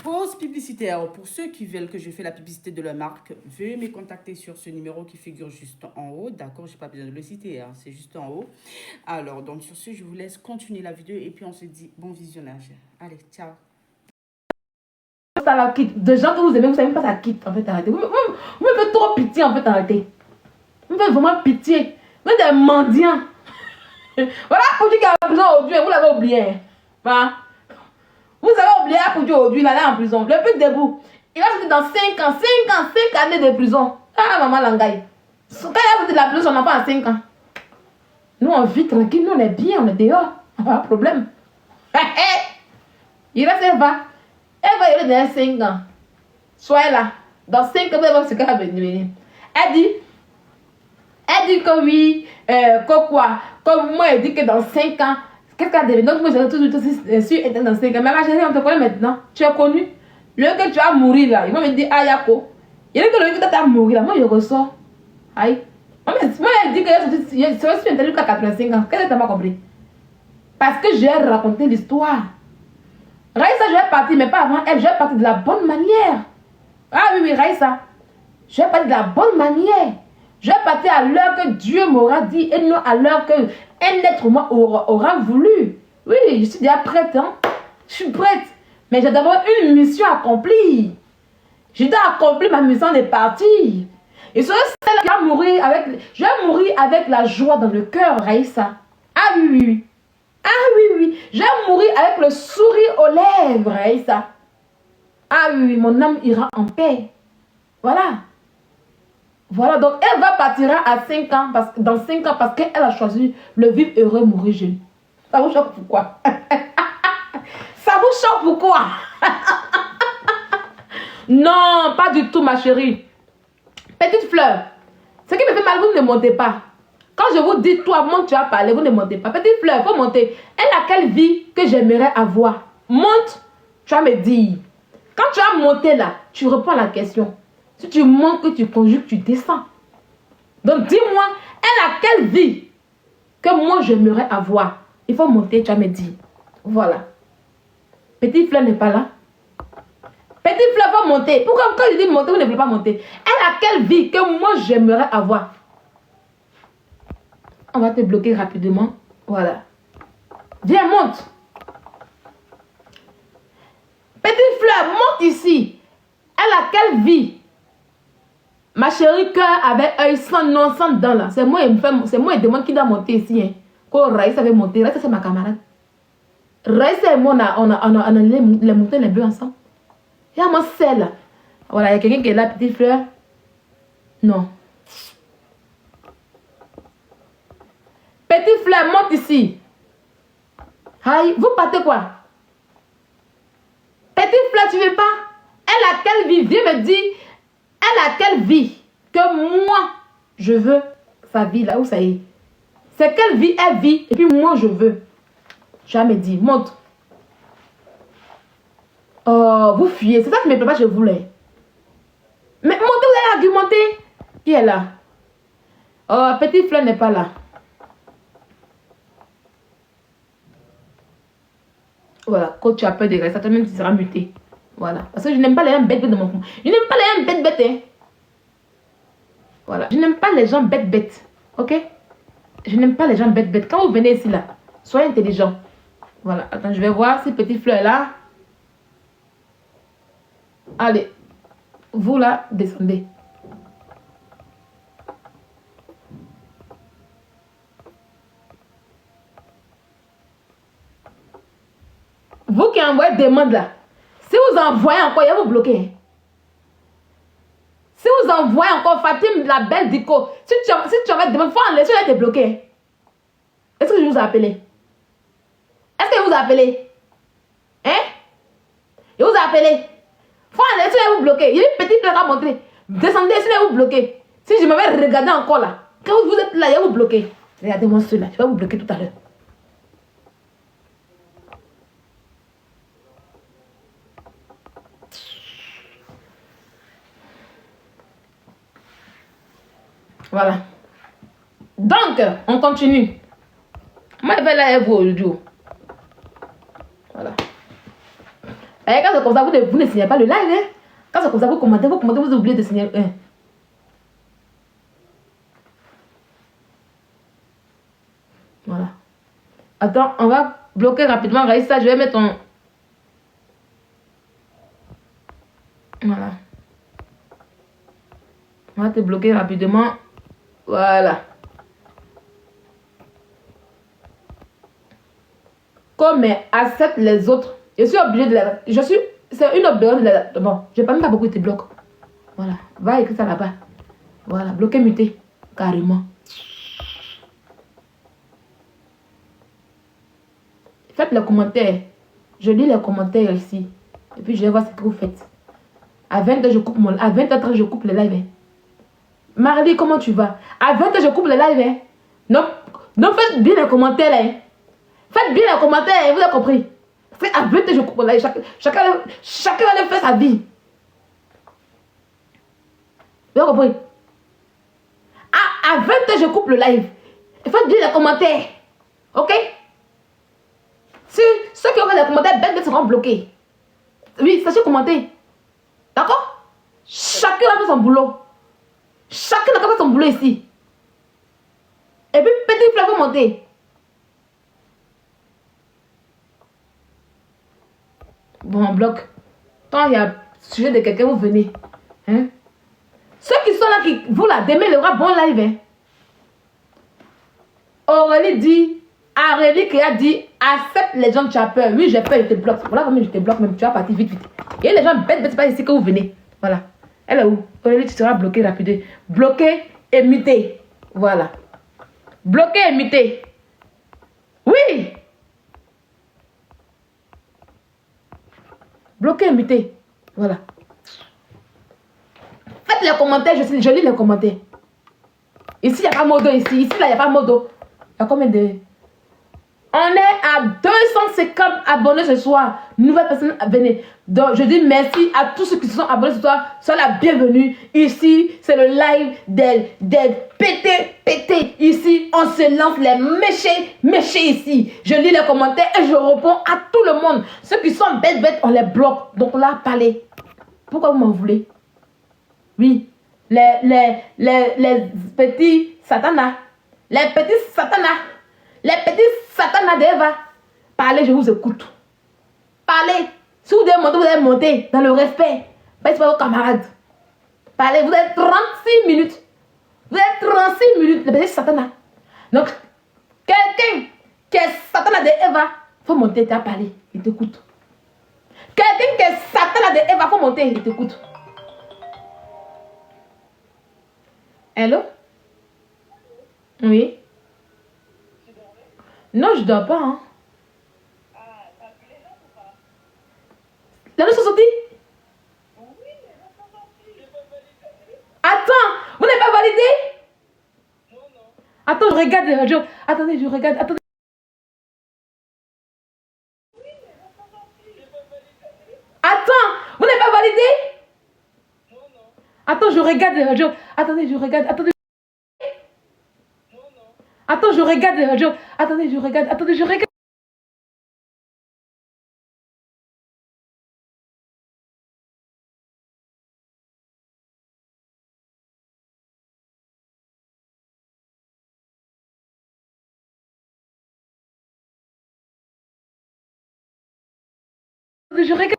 Pause publicitaire. Pour ceux qui veulent que je fasse la publicité de leur marque, veuillez me contacter sur ce numéro qui figure juste en haut. D'accord, je n'ai pas besoin de le citer, hein, c'est juste en haut. Alors, donc sur ce, je vous laisse continuer la vidéo et puis on se dit bon visionnage. Allez, ciao. Ça la quitte. De gens que vous aimez, vous savez même pas ça quitte. En fait, arrêtez. Vous me faites trop pitié, en fait, arrêtez. Vous me faites vraiment pitié. Vous êtes des mendiants. Voilà pour dire qu'il y a besoin aujourd'hui, vous l'avez oublié. Hein? Vous avez oublié pour Dieu aujourd'hui, là, en prison. Le plus debout. Il va sortir dans 5 ans, 5 années de prison. Ah, maman Langaï. Quand il a sorti de la prison, son enfant a 5 ans. Nous, on vit tranquille, nous, on est bien, on est dehors. Pas de problème. Il reste Eva. Eva, il est dans 5 ans. Soyez là. Dans 5 ans, vous allez voir ce qu'elle va venir. Elle dit que oui, que quoi. Comme moi, elle dit que dans 5 ans, qu'est-ce qu'elle devient? Donc, moi, j'ai tout sur Internet dans 5 ans. Mais ma chérie, on te connaît maintenant. Tu es connu. Le que tu vas mourir là, il va me dire, ah, Yako. Il dit que le que tu vas mourir là, moi, je ressors. Aïe. Moi, elle dit que je serai sur Internet jusqu'à 85 ans. Qu'est-ce que tu n'as pas compris? Parce que j'ai raconté l'histoire. Raïssa, je vais partir, mais pas avant elle, je vais partir de la bonne manière. Ah oui, Raïssa. Je vais partir de la bonne manière. Je vais partir à l'heure que Dieu m'aura dit et non à l'heure que un être humain aura voulu. Oui, je suis déjà prête. Hein? Je suis prête. Mais j'ai d'abord une mission accomplie. Je dois accomplir ma mission de partir. Et ce celle qui va mourir avec... Je vais mourir avec la joie dans le cœur, Raïssa. Ah oui, oui, oui. Ah oui, oui. Je vais mourir avec le sourire aux lèvres, Raïssa. Ah oui, oui, mon âme ira en paix. Voilà. Voilà, donc elle va partira à 5 ans, dans 5 ans, parce qu'elle a choisi le vivre heureux, mourir jeune. Ça vous choque pourquoi? Ça vous choque pourquoi? Non, pas du tout, ma chérie. Petite fleur, ce qui me fait mal, vous ne montez pas. Quand je vous dis, toi, monte, tu vas parler, vous ne montez pas. Petite fleur, il faut monter. Elle a quelle vie que j'aimerais avoir? Monte, tu vas me dire. Quand tu vas monter là, tu réponds à la question. Si tu montes, que tu conjugues, tu descends. Donc dis-moi, elle a quelle vie que moi j'aimerais avoir? Il faut monter, tu vas me dire. Voilà. Petite fleur n'est pas là. Petite fleur va monter. Pourquoi quand je dis monter, vous ne voulez pas monter? Elle a quelle vie que moi j'aimerais avoir? On va te bloquer rapidement. Voilà. Viens, monte. Petite fleur, monte ici. Elle a quelle vie? Ma chérie, cœur avec œil, sans nom, sans dents là. C'est moi, il demande qui doit monter ici. Hein. Quand Raïssa veut monter, Raïssa c'est ma camarade. Raïssa et moi, on a les monté les deux ensemble. Il y a moi celle. Voilà, il y a quelqu'un qui est là, petite fleur. Non. Petite fleur, monte ici. Aïe, vous partez quoi? Petite fleur, tu veux pas? Elle a quelle vie? Viens me dire. Elle a quelle vie que moi, je veux sa vie là où ça y est. C'est quelle vie elle vit et puis moi je veux. Jamais dit, monte. Oh, vous fuyez. C'est ça qui me plaît pas, je voulais. Mais montez, vous allez argumenter. Qui est là? Oh, petite fleur n'est pas là. Voilà, quand tu as peur de rester, toi-même tu seras muté. Voilà, parce que je n'aime pas les gens bêtes de mon fond. Je n'aime pas les gens bêtes. Hein. Voilà, je n'aime pas les gens bêtes. Ok? Je n'aime pas les gens bêtes. Quand vous venez ici là, soyez intelligent. Voilà, attends, je vais voir ces petites fleurs là. Allez, vous là, descendez. Vous qui envoyez demande là, si vous envoyez encore, il va vous bloquer. Si vous envoyez encore Fatim, la belle Dico, si tu envoies demande, il faut en laisser, elle te bloquer. Est-ce que je vous ai appelé? Est-ce que je vous ai appelé? Hein? Je vous ai appelé. Il faut en laisser, elle vous bloquer. Il y a une petite fleur à montrer. Descendez, si elle vous bloquer. Si je m'avais regardé encore là, quand vous êtes là, il va vous bloquer. Regardez-moi cela, je vais vous bloquer tout à l'heure. Voilà. Donc, on continue. Moi, je vais là et vous aujourd'hui. Voilà. Et quand c'est comme ça, vous ne signez pas le live. Hein? Quand c'est comme ça, vous commentez, vous oubliez de signer. Hein? Voilà. Attends, on va bloquer rapidement. Raïssa, je vais mettre ton... Voilà. On va te bloquer rapidement. Voilà. Comme accepte les autres, je suis obligée de les... C'est une autre période. Bon, je parle même pas beaucoup de tes blocs. Voilà. Va écrire ça là-bas. Voilà. Bloqué, muté. Carrément. Faites les commentaires. Je lis les commentaires ici. Et puis je vais voir ce que vous faites. À 20h, je coupe à 20h30, je coupe le live. Hein. Marley, comment tu vas? À 20h, je coupe le live. Hein. Non, non, faites bien les commentaires. Hein. Faites bien les commentaires. Hein. Vous avez compris? Parce qu'à 20h, je coupe le live. Chacun va faire sa vie. Vous avez compris? À 20h, je coupe le live. Faites bien les commentaires. Ok? Si ceux qui auront les commentaires bêtes seront bloqués. Oui, sachez commenter. D'accord? Chacun a fait son boulot. Chacun a fait son boulot ici. Et puis, petit fleur, vous montez. Bon, on bloque. Quand il y a sujet de quelqu'un, vous venez. Hein? Ceux qui sont là, vous là, demain, il y aura bon live. Hein? Aurélie dit, Aurélie qui a dit, accepte les gens, tu as peur. Oui, j'ai peur, je te bloque. Voilà, je te bloque même, tu vas partir vite, vite. Et les gens bêtes, c'est pas ici que vous venez. Voilà. Elle est où? Aurélie, tu seras bloqué rapidement. Bloqué et muté. Voilà. Bloqué et muté. Oui. Bloqué et muté. Voilà. Faites les commentaires, je lis les commentaires. Ici, il n'y a pas modo ici. Ici, là, il n'y a pas modo. Il y a combien de... On est à 250 abonnés ce soir. Nouvelle personne venez. Donc, je dis merci à tous ceux qui se sont abonnés ce soir. Soyez la bienvenue. Ici, c'est le live des pété. Ici, on se lance les méchés ici. Je lis les commentaires et je réponds à tout le monde. Ceux qui sont bêtes, on les bloque. Donc là, parlez. Pourquoi vous m'en voulez? Oui. Les petits satanas. Les petits satanas. Les petits satanas d'Eva. Parlez, je vous écoute. Parlez. Si vous devez monter dans le respect. Pas vos camarades. Parlez, vous avez 36 minutes. Vous avez 36 minutes, les petits satanas. Donc, quelqu'un qui est satana d'Eva, il faut monter, tu as parlé. Il t'écoute. Quelqu'un qui est satana d'Eva, il faut monter, il t'écoute. Hello? Oui? Non, je dors pas. Hein. Les gens sont sortis? Attends, vous n'avez pas validé? Attends, je regarde. Attendez, je regarde. Attendez. Attends, vous n'avez pas validé? Attends, je regarde. Attendez, je regarde. Attendez. Attends, je regarde. Attendez, je regarde. Attendez, je regarde. Je regarde.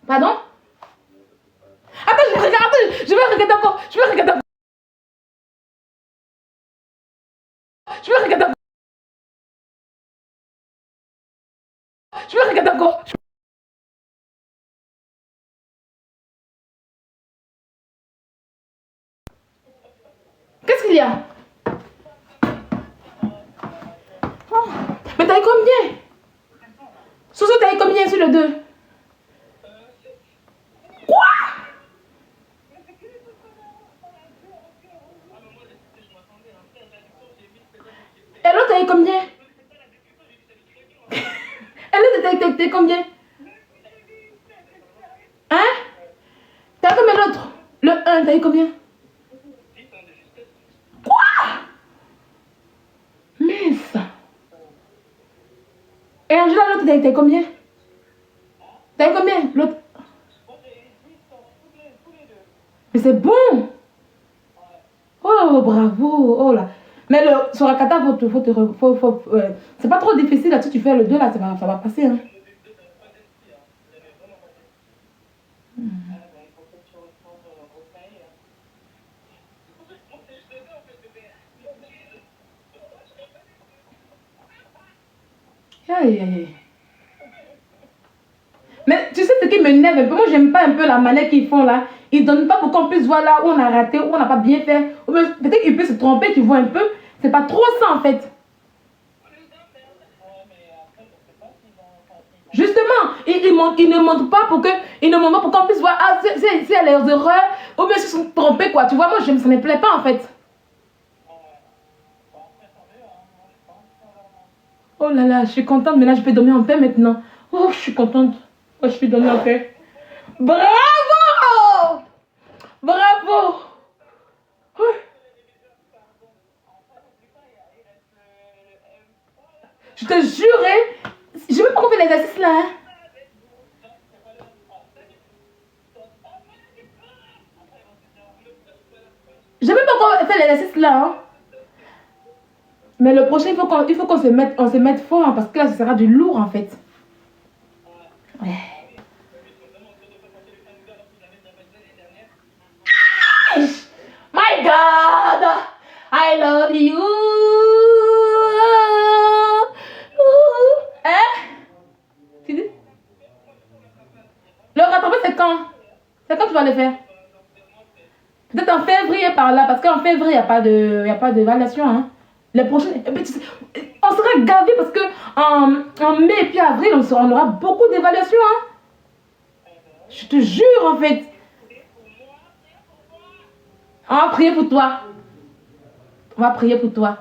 Pardon? Attends, je regarde. Je vais regarder encore. Je vais regarder encore. Je vais regarder encore. Je vais regarder encore. Qu'est-ce qu'il y a? Oh. Mais t'as eu combien? Soso, t'as eu combien sur le 2? Quoi? Et l'autre, t'as eu combien? t'as combien? Hein? T'as combien l'autre? Le 1, t'as eu combien? Quoi? Mince. Et Angela, l'autre, t'as eu combien? T'as eu combien? L'autre? Mais c'est bon. Oh, bravo. Oh là. Mais sur la kata, c'est pas trop difficile. Là, si tu fais le 2, là, ça va passer. Hein. Aïe, aïe, aïe. Mais tu sais ce qui m'énerve un peu? Moi, j'aime pas un peu la manière qu'ils font là. Ils donnent pas pour qu'on puisse voir là où on a raté, où on n'a pas bien fait. Peut-être qu'il peut se tromper, tu vois un peu. C'est pas trop ça en fait. Justement, ils ne montrent pas pour qu'on puisse voir ah, c'est leurs erreurs ou bien s'ils sont trompés quoi. Tu vois, moi, ça ne me plaît pas en fait. Oh là là, je suis contente, mais là, je peux dormir en paix maintenant. Oh, je suis contente. Oh, je peux dormir en paix. Bravo! Bravo! Je te jure, hein, je vais pas qu'on fait l'exercice là. Hein. Je vais pas qu'on fait l'exercice là. Hein. Mais le prochain, il faut qu'on se mette fort, hein, parce que là, ce sera du lourd en fait. Ouais. My God, I love you. Hein? Tu dis? Le rattrapage, c'est quand? C'est quand tu vas le faire? Peut-être en février par là, parce qu'en février, il n'y a pas d'évaluation. Hein. Les prochaines, on sera gavé parce que en mai et puis avril, on aura beaucoup d'évaluations. Hein. Je te jure, en fait. On va prier pour toi. On va prier pour toi.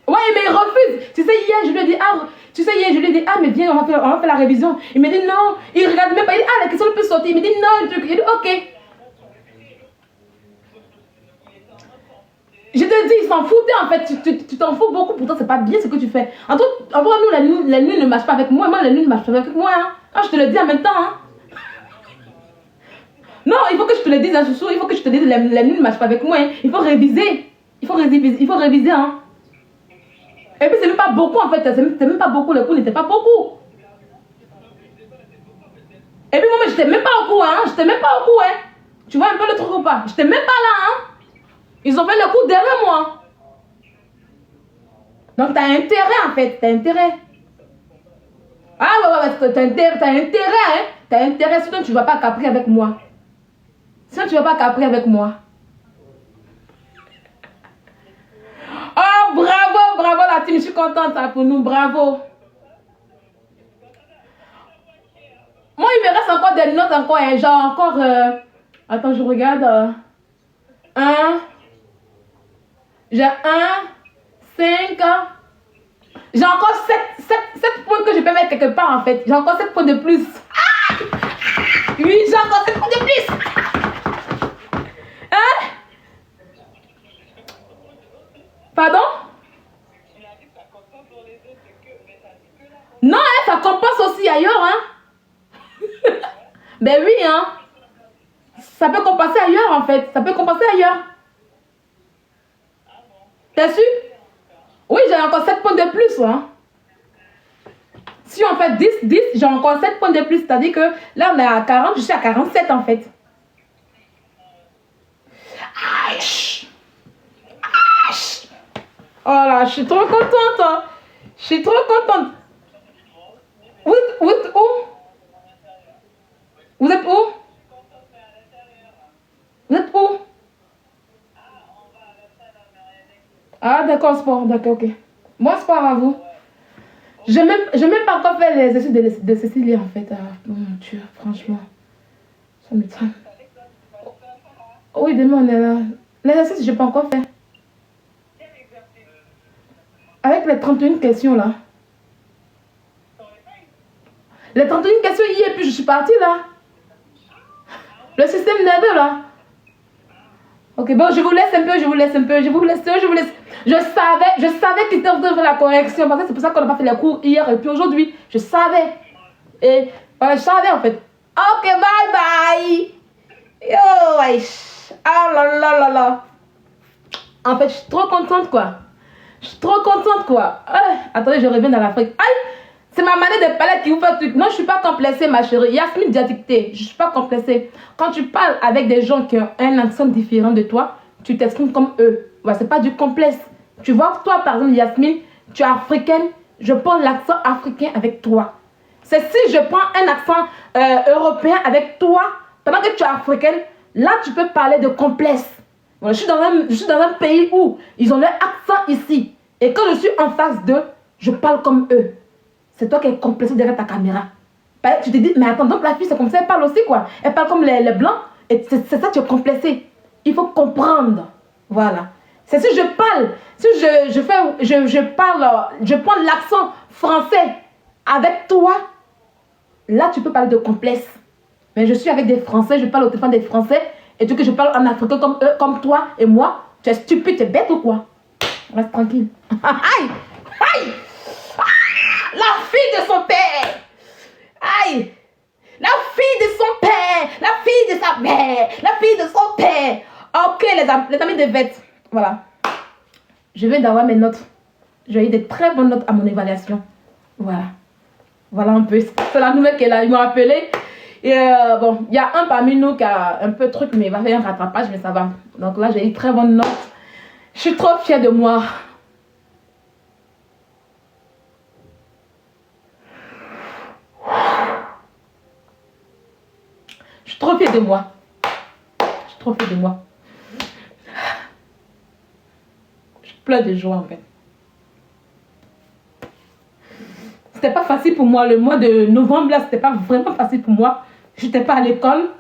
Ouais, mais il refuse. Tu sais, hier, je lui ai dit, mais viens, on va faire la révision. Il me dit non. Il regarde même pas. Il dit, la question peut sortir. Il me dit non. Il dit, ok. Je te dis, ils s'en foutaient en fait. Tu t'en fous beaucoup. Pourtant, c'est pas bien ce que tu fais. En tout cas, nous, la nuit ne marche pas avec moi. Moi, la nuit ne marche pas avec moi. Hein. Ah, je te le dis en même temps. Hein. Non, il faut que je te le dise, hein, Chouchou. Il faut que je te dise, la nuit ne marche pas avec moi. Hein. Il faut réviser. Il faut réviser. Hein. Et puis, c'est même pas beaucoup en fait. C'est même pas beaucoup. Le cours n'était pas beaucoup. Et puis, moi, je n'étais même pas au cours. Hein. Je n'étais même pas au cours. Hein. Tu vois un peu le truc ou pas? Je n'étais même pas là. Hein. Ils ont fait le coup derrière moi. Donc, tu as intérêt en fait. Tu as intérêt. Ah ouais, tu as intérêt. Hein. Tu as intérêt. Sinon, tu ne vas pas caprer avec moi. Oh, bravo la team. Je suis contente hein, pour nous. Bravo. Moi, il me reste encore des notes. Hein, genre encore. Attends, je regarde. 1. J'ai 1, 5. J'ai encore 7 points que je peux mettre quelque part en fait. J'ai encore 7 points de plus. Ah! Oui, j'ai encore 7 points de plus. Hein? Pardon? Non, hein, ça compense aussi ailleurs. Hein? Ben oui, hein. Ça peut compenser ailleurs en fait. Ça peut compenser ailleurs. T'as su? Oui, j'ai encore 7 points de plus. Hein. Si on fait 10, j'ai encore 7 points de plus. C'est-à-dire que là, on est à 40, je suis à 47 en fait. Aïe. Oh là, je suis trop contente. Hein. Je suis trop contente. Où? Vous êtes où? Vous êtes où? Ah, d'accord, sport. D'accord, ok. Moi, sport à vous. Je n'ai même pas encore fait l'exercice de Cécilie, en fait. Ah, oh mon Dieu, franchement. Ça me traîne. Oui, demain, on est là. L'exercice, je n'ai pas encore fait. Avec les 31 questions, là. Les 31 questions hier, puis je suis partie là. Le système nerveux là. Ok, bon, je vous laisse un peu. Je savais qu'il était en train de faire la correction. Parce que c'est pour ça qu'on n'a pas fait les cours hier et puis aujourd'hui. Je savais. Et voilà, je savais en fait. Ok, bye bye. Yo, wesh. Ah là là là là. En fait, je suis trop contente quoi. Attendez, je reviens dans l'Afrique. Aïe, c'est ma manière de parler qui vous fait truc. Non, je suis pas complexée, ma chérie. Yasmine Diaticté, je suis pas complexée. Quand tu parles avec des gens qui ont un accent différent de toi, tu t'exprimes comme eux. Voilà, c'est pas du complexe. Tu vois, toi, par exemple, Yasmine, tu es africaine, je prends l'accent africain avec toi. C'est si je prends un accent européen avec toi, pendant que tu es africaine, là, tu peux parler de complexe. Voilà, je suis dans un pays où ils ont leur accent ici. Et quand je suis en face d'eux, je parle comme eux. C'est toi qui es complexé derrière ta caméra. Tu te dis, mais attends, donc la fille, c'est comme ça, elle parle aussi quoi. Elle parle comme les blancs. Et c'est ça, tu es complexé. Il faut comprendre. Voilà. C'est si je parle, si je parle, je prends l'accent français avec toi, là, tu peux parler de complexe. Mais je suis avec des Français, je parle au téléphone des Français. Et tu veux que je parle en africain comme eux, comme toi et moi? Tu es stupide, tu es bête ou quoi? Reste tranquille. Aïe! Aïe! Ah, la fille de son père! Aïe! La fille de son père! La fille de sa mère! La fille de son père! Ok, les amis de Vette. Voilà. Je viens d'avoir mes notes. J'ai eu des très bonnes notes à mon évaluation. Voilà. Voilà un peu. C'est la nouvelle qu'elle a. Ils m'ont appelé. Et bon, il y a un parmi nous qui a un peu de truc, mais il va faire un rattrapage, mais ça va. Donc là, j'ai eu très bonne note. Je suis trop fière de moi. Je suis trop fière de moi. Je pleure de joie en fait. C'était pas facile pour moi. Le mois de novembre, là, c'était pas vraiment facile pour moi. J'étais pas à l'école.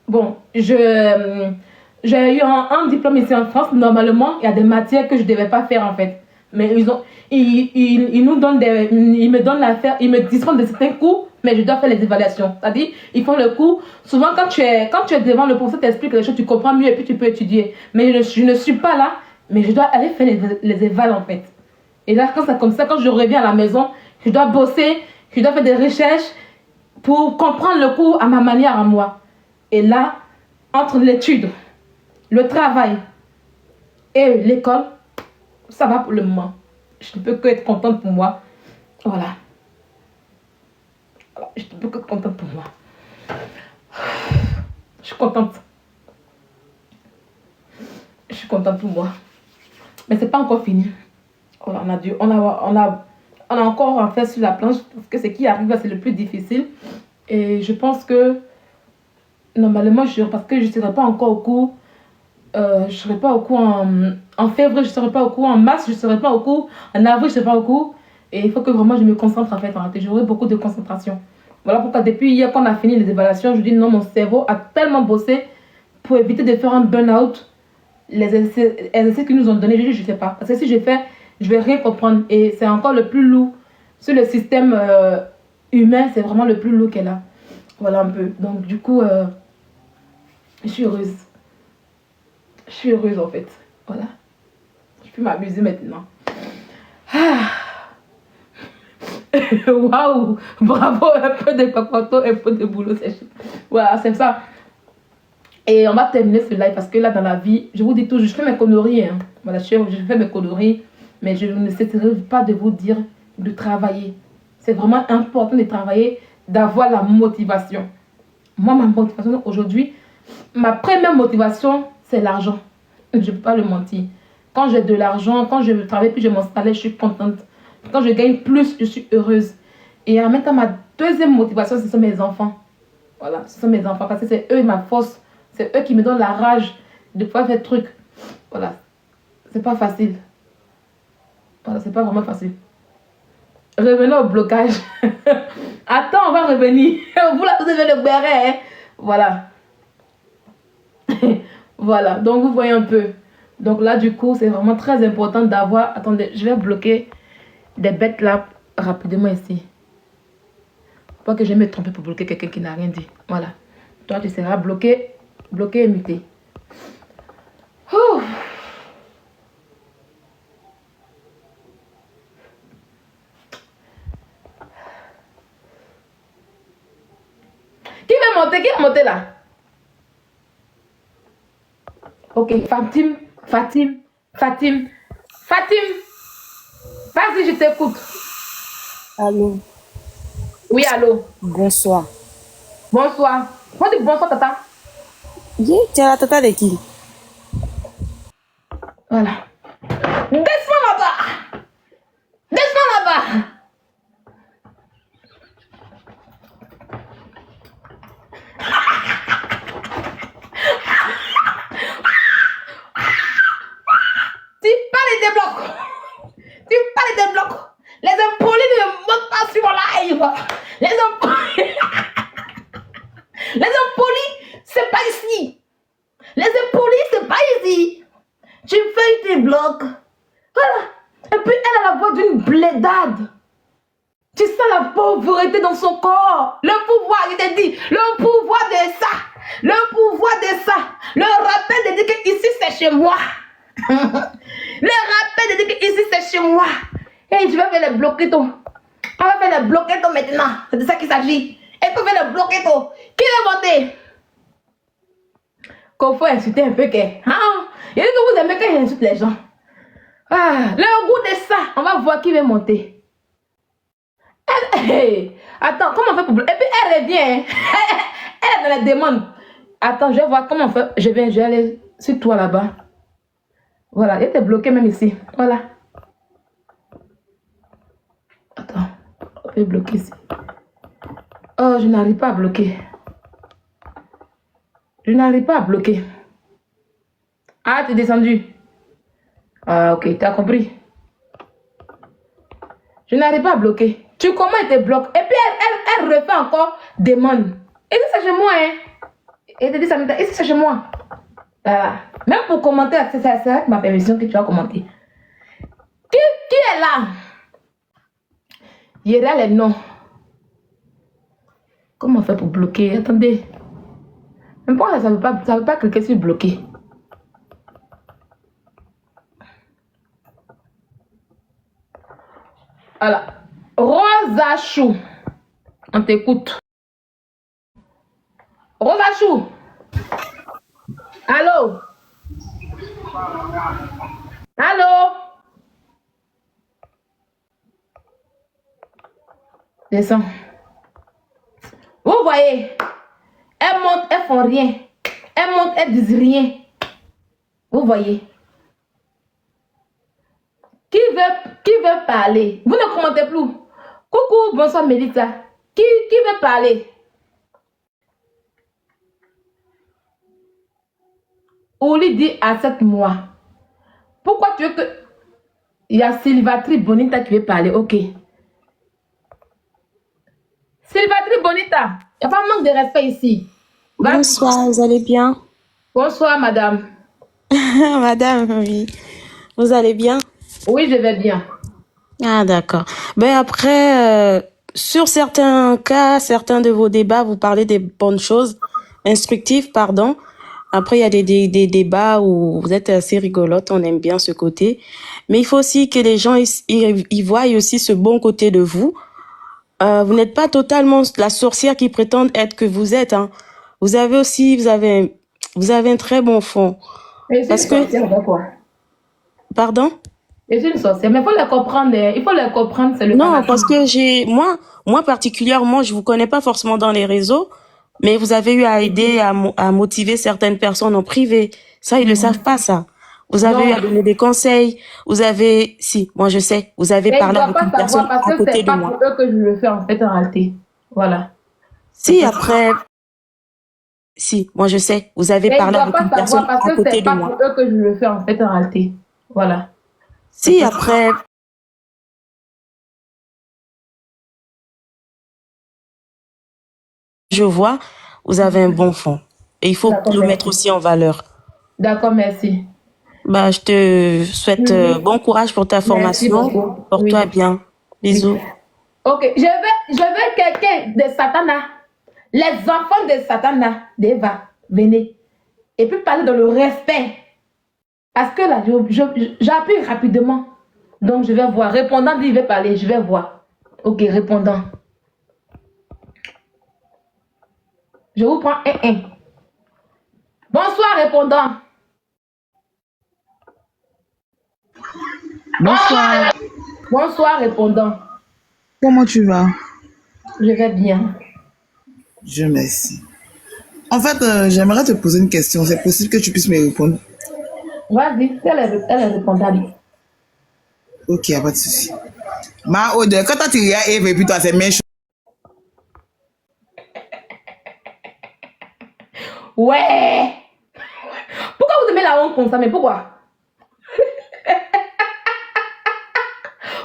Bon, j'ai eu un diplôme ici en France. Normalement, il y a des matières que je devais pas faire en fait. Mais ils nous donnent ils me donnent l'affaire, ils me dispensent de certains cours, mais je dois faire les évaluations. C'est-à-dire, ils font le cours. Souvent, quand tu es devant le professeur, t'explique les choses, tu comprends mieux et puis tu peux étudier. Mais je ne suis pas là, mais je dois aller faire les évals en fait. Et là, quand c'est comme ça, quand je reviens à la maison, je dois bosser, je dois faire des recherches pour comprendre le cours à ma manière, à moi. Et là, entre l'étude, le travail et l'école, ça va pour le moment. Je ne peux que être contente pour moi. Voilà. Je ne peux que être contente pour moi. Je suis contente. Je suis contente pour moi. Mais c'est pas encore fini. Voilà, on a encore à faire sur la planche parce que ce qui arrive, c'est le plus difficile. Et je pense que normalement, parce que je ne serai pas encore au cours. Je ne serai pas au cours en février, je ne serai pas au cours en mars, je ne serai pas au cours en avril, je ne serai pas au cours. Et il faut que vraiment je me concentre en fait. J'aurai beaucoup de concentration. Voilà pourquoi depuis hier qu'on a fini les évaluations, je dis non, mon cerveau a tellement bossé pour éviter de faire un burn-out. Les essais qu'ils nous ont donnés, je ne sais pas. Parce que si je fais, je ne vais rien comprendre. Et c'est encore le plus lourd. Sur le système humain, c'est vraiment le plus lourd qu'elle a. Voilà un peu. Donc du coup, je suis heureuse. Je suis heureuse en fait. Voilà. Je peux m'amuser maintenant. Waouh! Bravo! Un peu de papato, un peu de boulot. Voilà, c'est ça. Et on va terminer ce live parce que là, dans la vie, je vous dis toujours, je fais mes conneries. Hein. Voilà, je fais mes conneries. Mais je ne cesserai pas de vous dire de travailler. C'est vraiment important de travailler, d'avoir la motivation. Moi, ma motivation aujourd'hui, ma première motivation, c'est l'argent. Je ne peux pas le mentir. Quand j'ai de l'argent, quand je travaille plus, j'ai mon salaire, je suis contente. Quand je gagne plus, je suis heureuse. Et en même temps, ma deuxième motivation, ce sont mes enfants. Voilà, ce sont mes enfants parce que c'est eux ma force. C'est eux qui me donnent la rage de pouvoir faire des trucs. Voilà, c'est pas facile. Voilà, c'est pas vraiment facile. Revenons au blocage. Attends, on va revenir. Vous là, vous avez le béret. Hein? Voilà. Voilà, donc vous voyez un peu. Donc là, du coup, c'est vraiment très important d'avoir... Attendez, je vais bloquer des bêtes là rapidement ici. Faut pas que je me trompe pour bloquer quelqu'un qui n'a rien dit. Voilà. Toi, tu seras bloqué, bloqué et muté. Ouh. Qui va monter? Qui va monter là? Ok, Fatim. Vas-y, je t'écoute. Allô, Oui, allô. bonsoir. Bonsoir. Moi, dis bonsoir, tata. Yeah, tu es la tata de qui? Voilà. Descends là-bas. Descends là-bas. Tu parles et débloques. Tu parles et débloques. Les impolis ne montent pas sur mon live. Les impolis. Les impolis, c'est pas ici. Les impolis, c'est pas ici. Tu fais tes blocs. Voilà. Et puis elle a la voix d'une blédade. Tu sens la pauvreté dans son corps. Le pouvoir, il te dit, le pouvoir de ça. Le pouvoir de ça. Le rappel de dire que ici c'est chez moi. Le rappel de dire que ici c'est chez moi. Et je vais faire les bloquer tout. On va faire les bloquer tout maintenant. C'est de ça qu'il s'agit. Et puis on va faire les bloquer tout. Qui est voté? Qu'on faut insulter un peu que. Hein? Il dit que vous aimez quand j'insulte les gens. Ah, le goût de ça. On va voir qui va monter. Attends, comment on fait pour... Et puis elle revient. Hein. Elle est dans la demande. Attends, je vais voir comment on fait. Je vais aller sur toi là-bas. Voilà, il était bloqué même ici. Voilà. Attends, on peut bloquer ici. Oh, je n'arrive pas à bloquer. Je n'arrive pas à bloquer. Ah, tu es descendu. Ah, ok, tu as compris. Je n'arrive pas à bloquer. Tu comment il te bloque. Et puis elle refait encore demande. Et dit c'est chez moi, hein. Et te dit ça, et c'est chez moi. Voilà. Même pour commenter, c'est avec ma permission que tu vas commenter. Qui est là? Il y a les noms. Comment on fait pour bloquer? Attendez. Même pourquoi ça ne veut pas cliquer sur bloquer. Voilà. Rosa Chou. On t'écoute. Rosa Chou. Allô? Allô? Descends. Vous voyez, elles montent, elles font rien. Elles montent, elles disent rien. Vous voyez. Qui veut parler? Vous ne commentez plus. Coucou, bonsoir Mélissa. Qui veut parler? Oli dit à 7 mois. Pourquoi tu veux que... Il y a Sylvatri Bonita qui veut parler. Ok. Sylvatri Bonita. Il n'y a pas manque de respect ici. Bonsoir, vous allez bien? Bonsoir, madame. Madame, oui. Vous allez bien? Oui, je vais bien. Ah, d'accord. Ben après, sur certains cas, certains de vos débats, vous parlez des bonnes choses, instructives, pardon. Après, il y a des débats où vous êtes assez rigolote, on aime bien ce côté. Mais il faut aussi que les gens ils voient aussi ce bon côté de vous. Vous n'êtes pas totalement la sorcière qui prétend être que vous êtes. Hein. Vous avez un très bon fond. Et c'est une sorcière, quoi. Pardon? Et c'est une sorcière, mais il faut les comprendre. Il faut les comprendre, c'est le Non, fanatisme. parce que moi particulièrement, je vous connais pas forcément dans les réseaux, mais vous avez eu à aider à motiver certaines personnes en privé. Ça, ils ne le savent pas, ça. Vous avez eu à donner des conseils. Moi je sais, vous avez parlé avec une personne à côté de moi. C'est pas pour eux que je le fais en fait en réalité. Voilà. Moi je sais, vous avez parlé avec une personne à côté de moi. C'est pas pour eux que je le fais en fait en réalité. Voilà. Je vois, vous avez un bon fond. Et il faut le mettre aussi en valeur. D'accord, merci. Bah, je te souhaite bon courage pour ta formation. Porte-toi bien. Bisous. Ok, je veux quelqu'un de Satana. Les enfants de Satana, d'Eva, venez. Et puis parler dans le respect. Parce que là, j'appuie rapidement. Donc, je vais voir. Répondant dit, il veut parler. Je vais voir. Ok, répondant. Je vous prends un. Bonsoir, répondant. Bonsoir. Bonsoir, répondant. Comment tu vas? Je vais bien. Je merci. En fait, j'aimerais te poser une question. C'est possible que tu puisses me répondre? Vas-y, elle est répondable. Ok, y a pas de souci. Ma Ode, quand tu as Eve et puis toi, c'est mes choses. Ouais. Pourquoi vous aimez la honte comme ça? Mais pourquoi?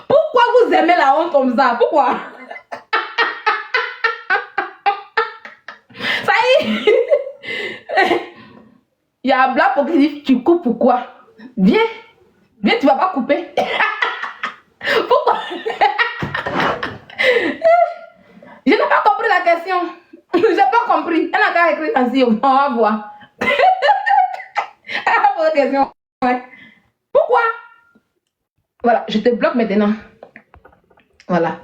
Pourquoi vous aimez la honte comme ça? Pourquoi? Ça y est. Il y a un blague pour qui dit tu coupes pourquoi? Viens, tu vas pas couper. Pourquoi? Je n'ai pas compris la question. Je n'ai pas compris. Elle n'a qu'à écrire ainsi. On va voir. Elle a posé la question. Ouais. Pourquoi? Voilà, je te bloque maintenant. Voilà.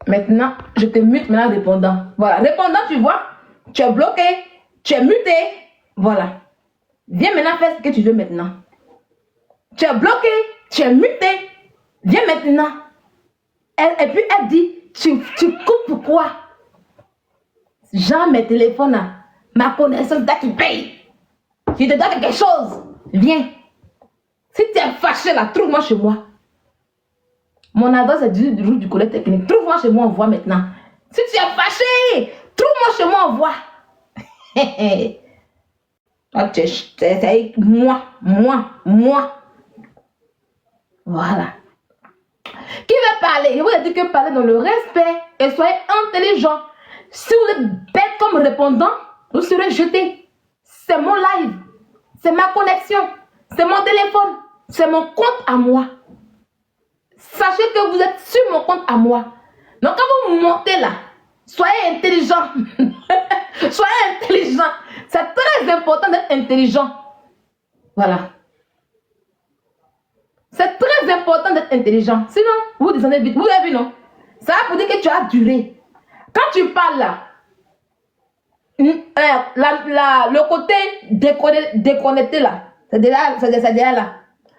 Maintenant, je te mute maintenant répondant. Voilà, répondant, tu vois, tu es bloqué, tu es muté. Voilà. Viens maintenant faire ce que tu veux maintenant. Tu es bloqué, tu es muté. Viens maintenant. Et puis elle dit, tu coupes pourquoi? Genre mes téléphones là, ma connaissance, là tu payes. Je te dois quelque chose. Viens. Si tu es fâché là, trouve-moi chez moi. Mon adresse est du collège technique. Trouve-moi chez moi, on voit maintenant. Si tu es fâché, trouve-moi chez moi, on voit. Moi. Voilà. Qui veut parler? Je vous ai dit que parler dans le respect et soyez intelligent. Si vous êtes bête comme répondant, vous serez jeté. C'est mon live. C'est ma connexion. C'est mon téléphone. C'est mon compte à moi. Sachez que vous êtes sur mon compte à moi. Donc quand vous montez là, soyez intelligent. Soyez intelligent. C'est très important d'être intelligent. Voilà. C'est très important d'être intelligent. Sinon, vous descendez vite. Vous avez vu, non? Ça va pour dire que tu as duré. Quand tu parles là, le côté déconnecté là, c'est déjà là.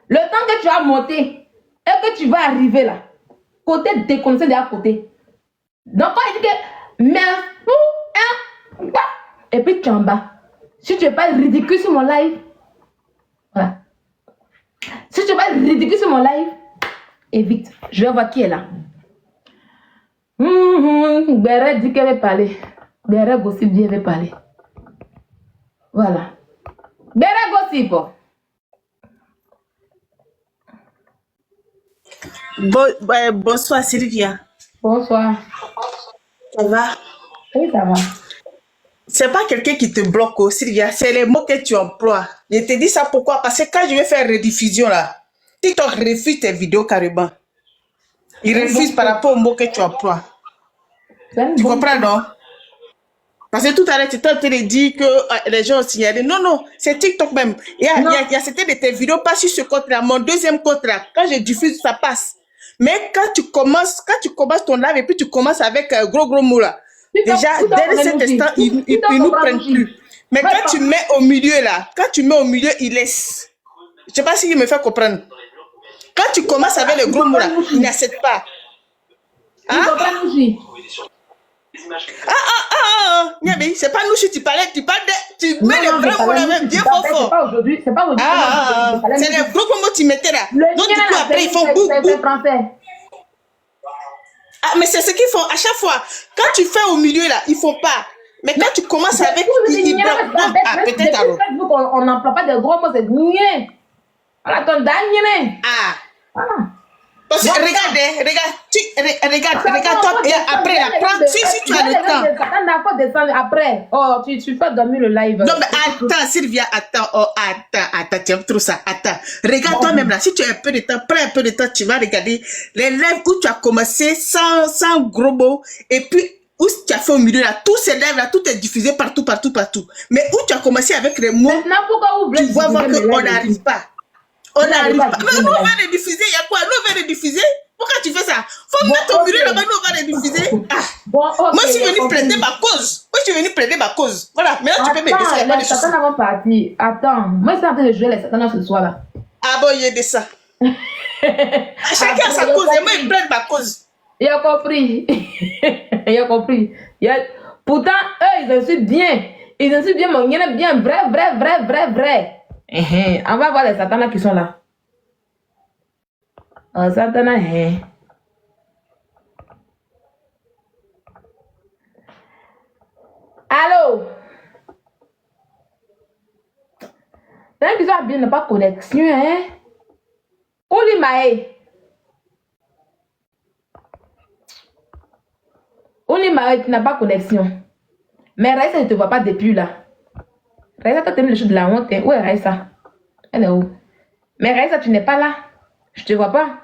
Le temps que tu as monté et que tu vas arriver là, côté déconnecté de à côté. Donc quand il dit que et puis tu es en bas. Si tu n'es pas ridicule sur mon live, voilà. Si tu n'es pas ridicule sur mon live, évite. Je vais voir qui est là. Béré dit qu'elle veut parler. Béré Gossip dit qu'elle veut parler. Voilà. Béré Gossip. Bonsoir Sylvia. Bonsoir. Ça va? Oui, ça va. C'est pas quelqu'un qui te bloque, oh, Sylvia, c'est les mots que tu emploies. Je te dis ça pourquoi? Parce que quand je vais faire rediffusion là, TikTok refuse tes vidéos carrément. Il refuse par rapport aux mots que tu emploies. Tu comprends, non? Parce que tout à l'heure, tu étais en train de dire que les gens ont signalé. Non, c'est TikTok même. Il y a certaines de tes vidéos pas sur ce compte-là. Mon deuxième compte-là, quand je diffuse, ça passe. Mais quand tu commences ton live et puis tu commences avec gros mots là, déjà, dès cet instant, ils nous prennent plus. Mais quand tu mets au milieu là, ils laissent. Je ne sais pas s'il me fait comprendre. Quand tu commences avec les gros mots là, ils n'acceptent pas. Hein? Niabi, c'est pas nous si tu parlais, tu mets les vrais mots là même bien fort. C'est pas aujourd'hui, c'est les gros mots que tu mettais là. Donc du coup après ils font bouc. Ah, mais c'est ce qu'ils font à chaque fois. Quand tu fais au milieu là, ils font pas. Mais quand tu commences avec, ils bloquent. Ah, peut-être alors. On n'emploie pas de gros mots, c'est niais. Ah. Aussi, regarde, toi, et après, là, prends, si tu as le temps. Satan, faut descendre après. Oh, tu fais dormir le live. Non, mais attends, Sylvia, attends, tu aimes trop ça, attends. Regarde toi-même là, si tu as un peu de temps, prends un peu de temps, tu vas regarder les lives où tu as commencé sans gros mots, et puis où tu as fait au milieu là, tous ces lives là, tout est diffusé partout. Mais où tu as commencé avec les mots, Maintenant, pourquoi vous voulez tu vois voir diffuser mes qu'on lives n'arrive pas. Vous On n'arrive n'arrivez pas pas. à Mais diffuser nous, mes on va lives. les diffuser, il y a quoi? Nous, on va les diffuser. Pourquoi tu fais ça? Faut Bon, mettre au milieu ok. là-bas, nous, on va les diffuser. Ah. Bon, ok. Moi, je suis j'ai venu compris. plaider ma cause. Voilà, maintenant tu peux me baisser, il n'y a pas Attends, de les souci. satans vont partir. Attends, moi, je suis en train de jouer les satans ce soir là. Ah bon, il y a de ça. Chacun a sa cause, et moi, il plaide ma cause. Il a compris. Il a compris. Pourtant, eux, ils insultent bien. Ils insultent bien, mon gars, bien vrai. On va voir les satanas qui sont là. Oh, satana, Allô? T'as bizarre bien, n'a pas de connexion, hein? Où les maïs? Tu n'as pas de connexion. Mais Raïssa, je ne te vois pas depuis là. Raïssa, toi, tu aimes les choses de la honte. Hein? Où est Raïssa? Elle est où? Mais Raïssa, tu n'es pas là. Je ne te vois pas.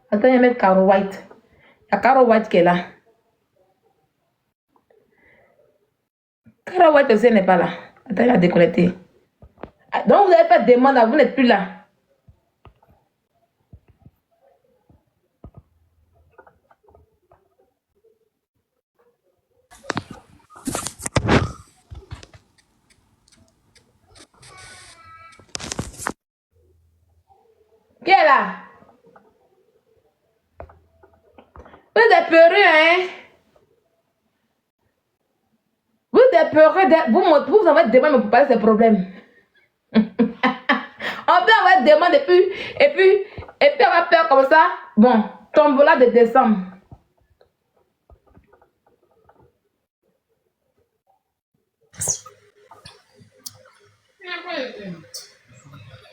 Attends, il y a mettre Caro White. Il y a Caro White qui est là. Caro White aussi n'est pas là. Attends, il a déconnecté. Donc, vous avez fait demande, vous n'êtes plus là. Qui est là? Vous êtes peureux, hein? Vous êtes peureux, vous envoyez des demandes pour parler de ces problèmes. On peut envoyer des demandes et puis on va faire comme ça. Bon, tombola de décembre.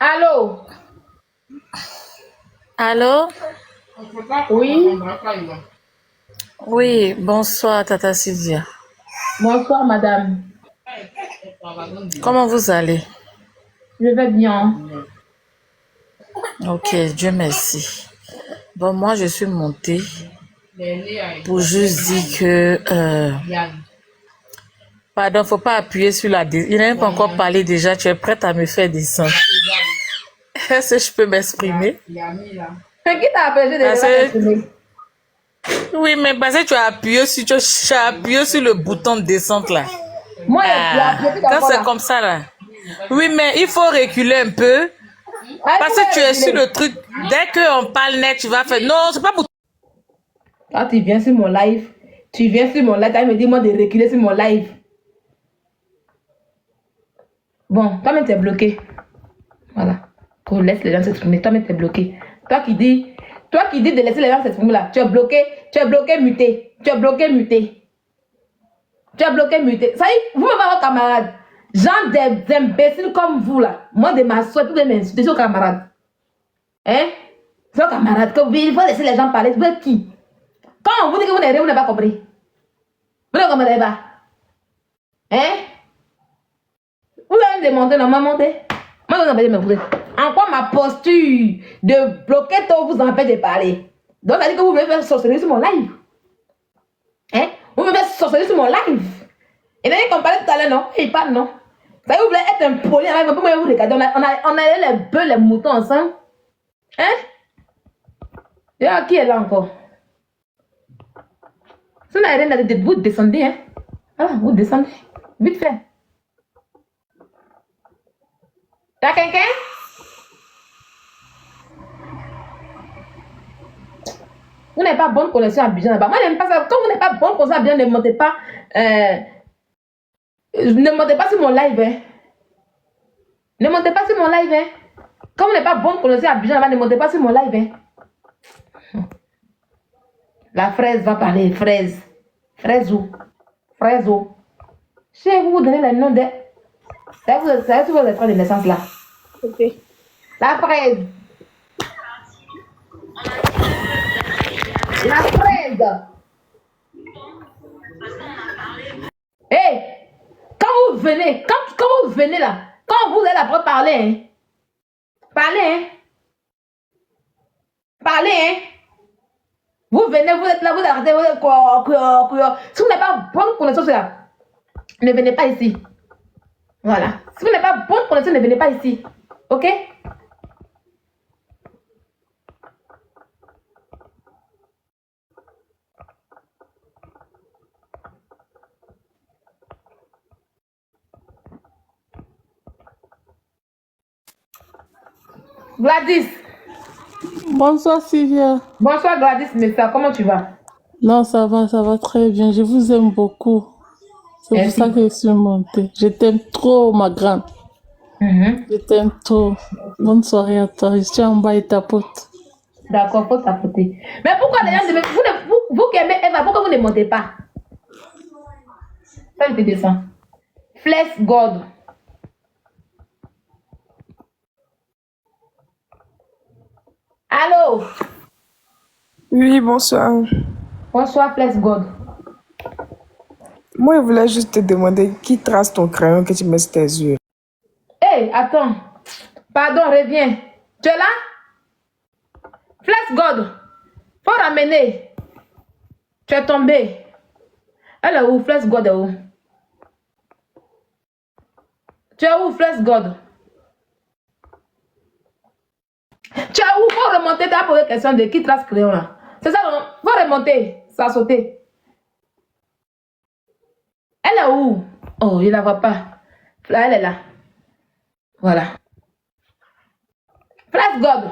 Allô? Allô? Oui? Oui, bonsoir, Tata Sylvia. Bonsoir, madame. Comment vous allez? Je vais bien. Ok, Dieu merci. Bon, moi, je suis montée pour juste dire que... Pardon, faut pas appuyer sur la... Il n'a même pas encore parlé déjà, tu es prête à me faire descendre. Est-ce que je peux m'exprimer? Mais qui t'a appelé de Parce que- m'exprimer? Oui, mais parce que tu as appuyé sur le bouton de descente là. Moi, Ah, quand c'est comme ça là. Oui, mais il faut reculer un peu. Parce que tu es sur le truc. Dès qu'on parle net, tu vas faire. Non, c'est pas pour. Quand tu viens sur mon live, tu me dis moi de reculer sur mon live. Bon, toi-même t'es bloqué. Voilà. Qu'on laisse les gens s'exprimer. Toi-même t'es bloqué. Toi qui dis de laisser les gens s'exprimer là, tu es bloqué, muté. Ça y est, vous me vos camarades. Gens des imbéciles comme vous là. Moi de ma soeur, vous devez m'insulter sur camarades. Hein? Sur camarades, il faut laisser les gens parler. Vous êtes qui? Quand on vous dit que vous n'avez pas compris. Vous ne comprenez pas. Hein? Vous allez me demander, non, monter. Moi, vous avez me en quoi ma posture de bloquer tout vous empêche de parler? Donc, ça dit que vous voulez faire sorcellerie sur mon live. Hein? Vous voulez faire sorcellerie sur mon live. Et d'ailleurs, qu'on parlait tout à l'heure, non? Il parle, non? Ça vous voulez être impoli avec moi, vous regardez, on a les bœufs, les moutons ensemble. Hein? Et qui est là encore? Si vous n'avez rien à dire, vous descendez, hein? Voilà, vous descendez. Vite fait. Y'a quelqu'un? Vous n'avez pas bonne connexion à Abidjan là-bas. Moi, j'aime pas ça. Quand vous n'avez pas bonne connexion à Abidjan, ne montez pas. Ne montez pas sur mon live, hein. Ne montez pas sur mon live, hein. Quand vous n'avez pas bonne connexion à Abidjan là-bas, ne montez pas sur mon live, hein. La fraise va parler. Fraise. Fraise où? Fraise où? Je vais vous donner le nom de. C'est vos extraits de naissance là. Ok. La fraise. ça. Hey, quand vous venez, quand vous venez là, quand vous allez après parler, hein, parlez, hein. Vous venez, vous êtes là, vous arrêtez, vous êtes quoi. Si vous n'avez pas bonne connaissance là, ne venez pas ici. Voilà. Si vous n'avez pas bonne connaissance, ne venez pas ici. Ok? Gladys. Bonsoir Sylvia. Bonsoir Gladys, mais ça, comment tu vas? Non, ça va très bien. Je vous aime beaucoup. C'est pour Merci. ça que je suis montée. Je t'aime trop, ma grande. Je t'aime trop. Bonne soirée à toi. Je suis en bas et tapote. D'accord, faut tapoter. Mais pourquoi les gens, vous qui aimez Eva, pourquoi vous ne montez pas? Ça, je te descends. Flesh God. Allô? Oui, bonsoir. Bonsoir, Flesh God. Moi, je voulais juste te demander qui trace ton crayon que tu mets sur tes yeux. Hé, attends. Pardon, reviens. Tu es là? Flesh God. Faut ramener. Tu es tombé. Elle est où? Flesh God est où? Tu es où, Flesh God? Tu es où? Faut remonter. Tu as posé la question de qui trace crayon là. C'est ça, non? Faut remonter. Ça a sauté. Elle est où? Oh, je ne la vois pas. Là, elle est là. Voilà. Flesh God.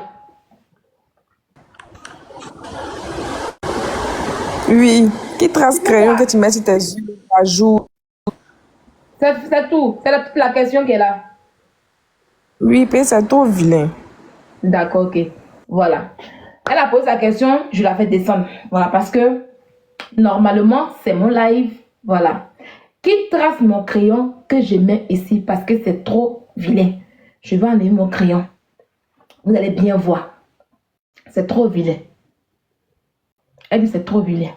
Oui, qui trace crayon que tu mets sur tes yeux à jour. C'est tout. C'est toute la question qui est là. Oui, puis c'est trop vilain. D'accord, ok. Voilà. Elle a posé sa question, je la fais descendre. Voilà, parce que normalement, c'est mon live. Voilà. Qui trace mon crayon que je mets ici parce que c'est trop vilain? Je vais enlever mon crayon. Vous allez bien voir. C'est trop vilain. Elle dit c'est trop vilain.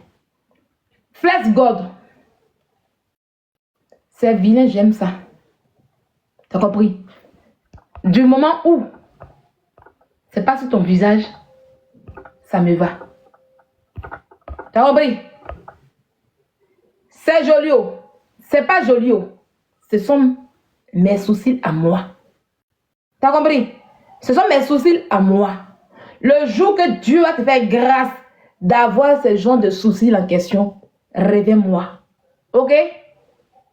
Flesh God. C'est vilain, j'aime ça. T'as compris? Du moment où c'est pas sur ton visage, ça me va. T'as compris? C'est joli. C'est pas joli. Ce sont mes soucis à moi. T'as compris? Ce sont mes soucis à moi. Le jour que Dieu va te faire grâce d'avoir ce genre de soucis en question, réveille-moi. Ok?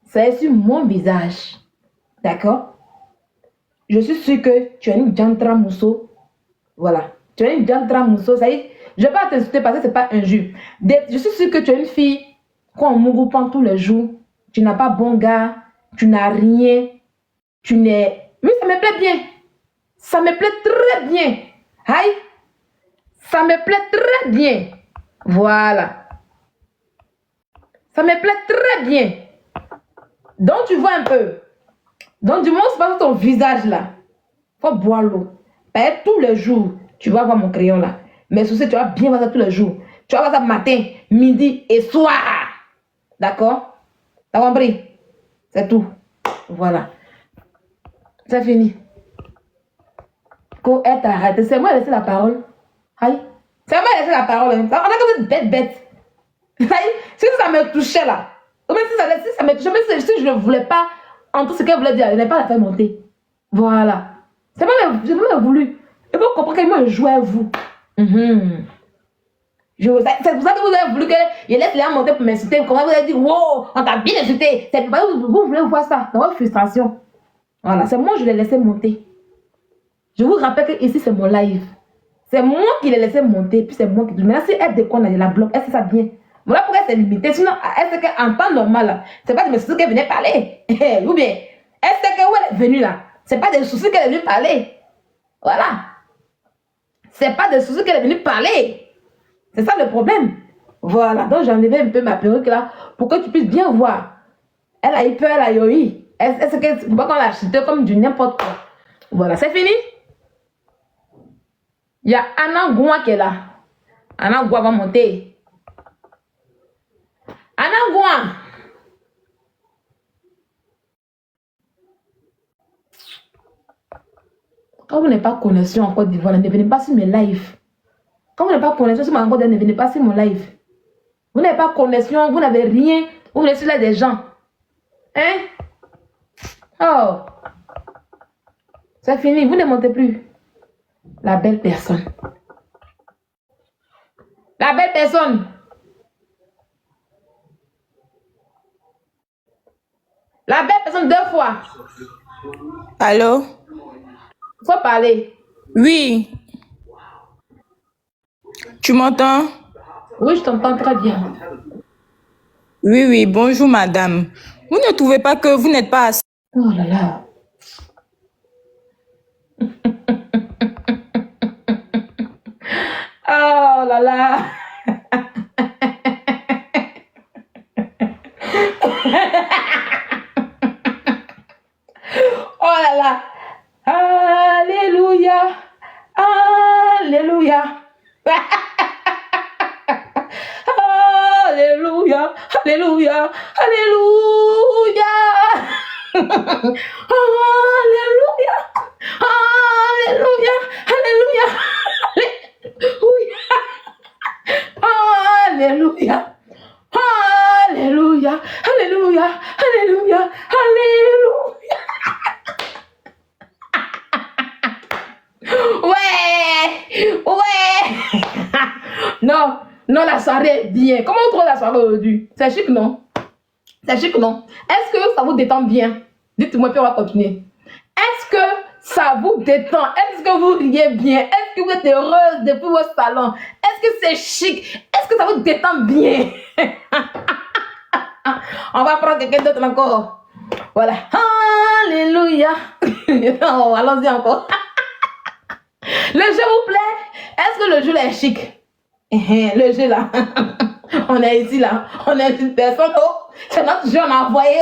C'est sur mon visage. D'accord? Je suis sûre que tu as une Jantra Mousso. Voilà. Tu as une Jantra Mousso. Ça y est, je ne vais pas t'insulter parce que ce n'est pas injure. Je suis sûre que tu es une fille qu'on mougoupant tous les jours. Tu n'as pas bon gars. Tu n'as rien. Tu n'es... Oui, ça me plaît bien. Ça me plaît très bien. Aïe. Ça me plaît très bien. Voilà. Ça me plaît très bien. Donc, tu vois un peu. Donc, du moment où c'est pas sur ton visage là, faut boire l'eau. Tous les jours, tu vas voir mon crayon là. Mais soucis, tu vas bien voir ça tous les jours. Tu vas voir ça matin, midi et soir. D'accord? T'as compris? C'est tout. Voilà. C'est fini. Quand elle t'arrête, c'est moi qui ai laissé la parole. Aïe. C'est moi qui ai laissé la parole. On a comme une bête. Aïe. Si ça me touchait là. Même si ça me touchait, même si je ne voulais pas entendre ce qu'elle voulait dire, elle n'avait pas la faire monter. Voilà. C'est pas je n'ai pas voulu. Et vous comprenez que moi je joue à vous. C'est pour ça que vous avez voulu que je laisse les gens monter pour m'insulter. Comment vous avez dit, wow, on t'a bien insulté. C'est pas vous voulez voir ça dans votre frustration. Voilà, c'est moi je l'ai laissé monter. Je vous rappelle que ici c'est mon live. C'est moi qui l'ai laissé monter, puis c'est moi qui. Maintenant, si elle déconne, elle la bloque, elle fait ça bien. Voilà pourquoi elle s'est limitée. Sinon, elle sait qu'en temps normal, c'est pas de mes soucis qu'elle venait parler. Ou bien, elle sait que où elle est venue là. C'est pas des soucis qu'elle est venue parler. Voilà. C'est pas des soucis qu'elle est venue parler. C'est ça le problème. Voilà. Donc, j'ai enlevé un peu ma perruque là pour que tu puisses bien voir. Elle a eu peur, elle a eu. Elle sait que c'est pas qu'on l'a acheté comme du n'importe quoi. Voilà, c'est fini. Il y a Anna Goua qui est là. Anna Goua va monter. Angouin. Quand vous n'avez pas connexion en Côte d'Ivoire, ne venez pas sur mes lives. Quand vous n'avez pas connexion sur ma Côte d'Ivoire, ne venez pas sur mon live. Vous n'avez pas connexion, vous n'avez rien. Vous laissez là des gens. Hein? Oh. C'est fini, vous ne montez plus. La belle personne. La belle personne. La belle personne 2 fois. Allô? Faut parler. Oui. Tu m'entends? Oui, je t'entends très bien. Oui, oui. Bonjour, madame. Vous ne trouvez pas que vous n'êtes pas assez... Oh là là. Oh là là. Oh là là. Alléluia. Alléluia. Alléluia. Alléluia. Alléluia. Alléluia. Alléluia. Alléluia. Alléluia. Alléluia. Alléluia. Alléluia. Alléluia. Ouais. Ouais. Non. Non, la soirée est bien. Comment vous trouvez la soirée aujourd'hui? C'est chic, non? C'est chic, non? Est-ce que ça vous détend bien? Dites-moi, puis on va continuer. Est-ce que ça vous détend? Est-ce que vous riez bien? Est-ce que vous êtes heureuse depuis votre salon? Est-ce que c'est chic? Est-ce que ça vous détend bien? On va prendre quelqu'un d'autre encore. Voilà. Alléluia. Oh, allons-y encore. Le jeu vous plaît? Est-ce que le jeu là est chic? Le jeu là. On est ici là. On est une personne. Oh, c'est notre jeu, on a envoyé.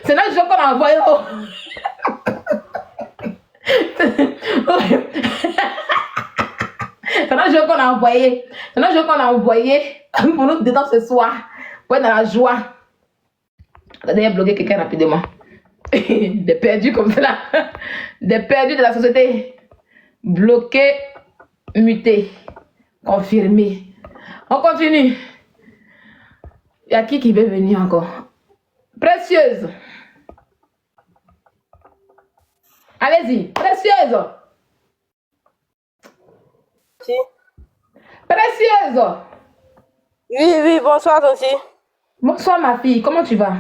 C'est notre jeu qu'on a envoyé. C'est notre jeu qu'on a envoyé. C'est notre jeu qu'on a envoyé pour nous détendre ce soir. Pour être dans la joie. Regardez, bloquer quelqu'un rapidement. Des perdus comme ça. Des perdus de la société. Bloqué, muté, confirmé. On continue. Il y a qui veut venir encore? Précieuse. Allez-y, précieuse. Si. Précieuse. Oui, oui, bonsoir, Tanti. Bonsoir, ma fille. Comment tu vas?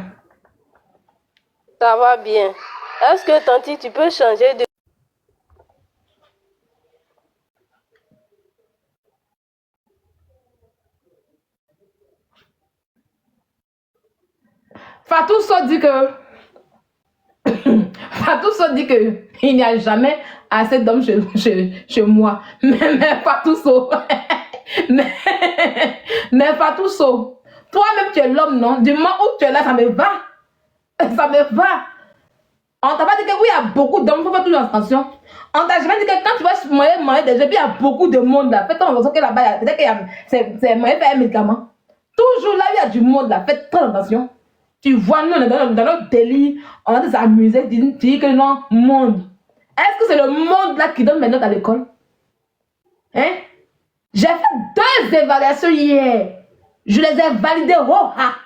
Ça va bien. Est-ce que, Tanti, tu peux changer de... Fatou Sow dit que Fatou Sow dit que il n'y a jamais assez d'hommes chez moi. Mais Fatou Sow mais Fatou Sow, toi-même tu es l'homme, non? Du moment où tu es là, ça me va. Ça me va. On t'a pas dit que oui, il y a beaucoup d'hommes, il faut faire toujours attention. On t'a jamais dit que quand tu vas manger des jeux, il y a beaucoup de monde là. Faites attention que là-bas, peut-être qu'il y a c'est moyen de faire un médicament. Toujours là, il y a du monde là. Faites très attention. Tu vois, nous, on est dans notre délire, on va s'amuser, tu dis que non, monde. Est-ce que c'est le monde là qui donne mes notes à l'école? Hein? J'ai fait 2 évaluations hier. Je les ai validées. Oh, ah.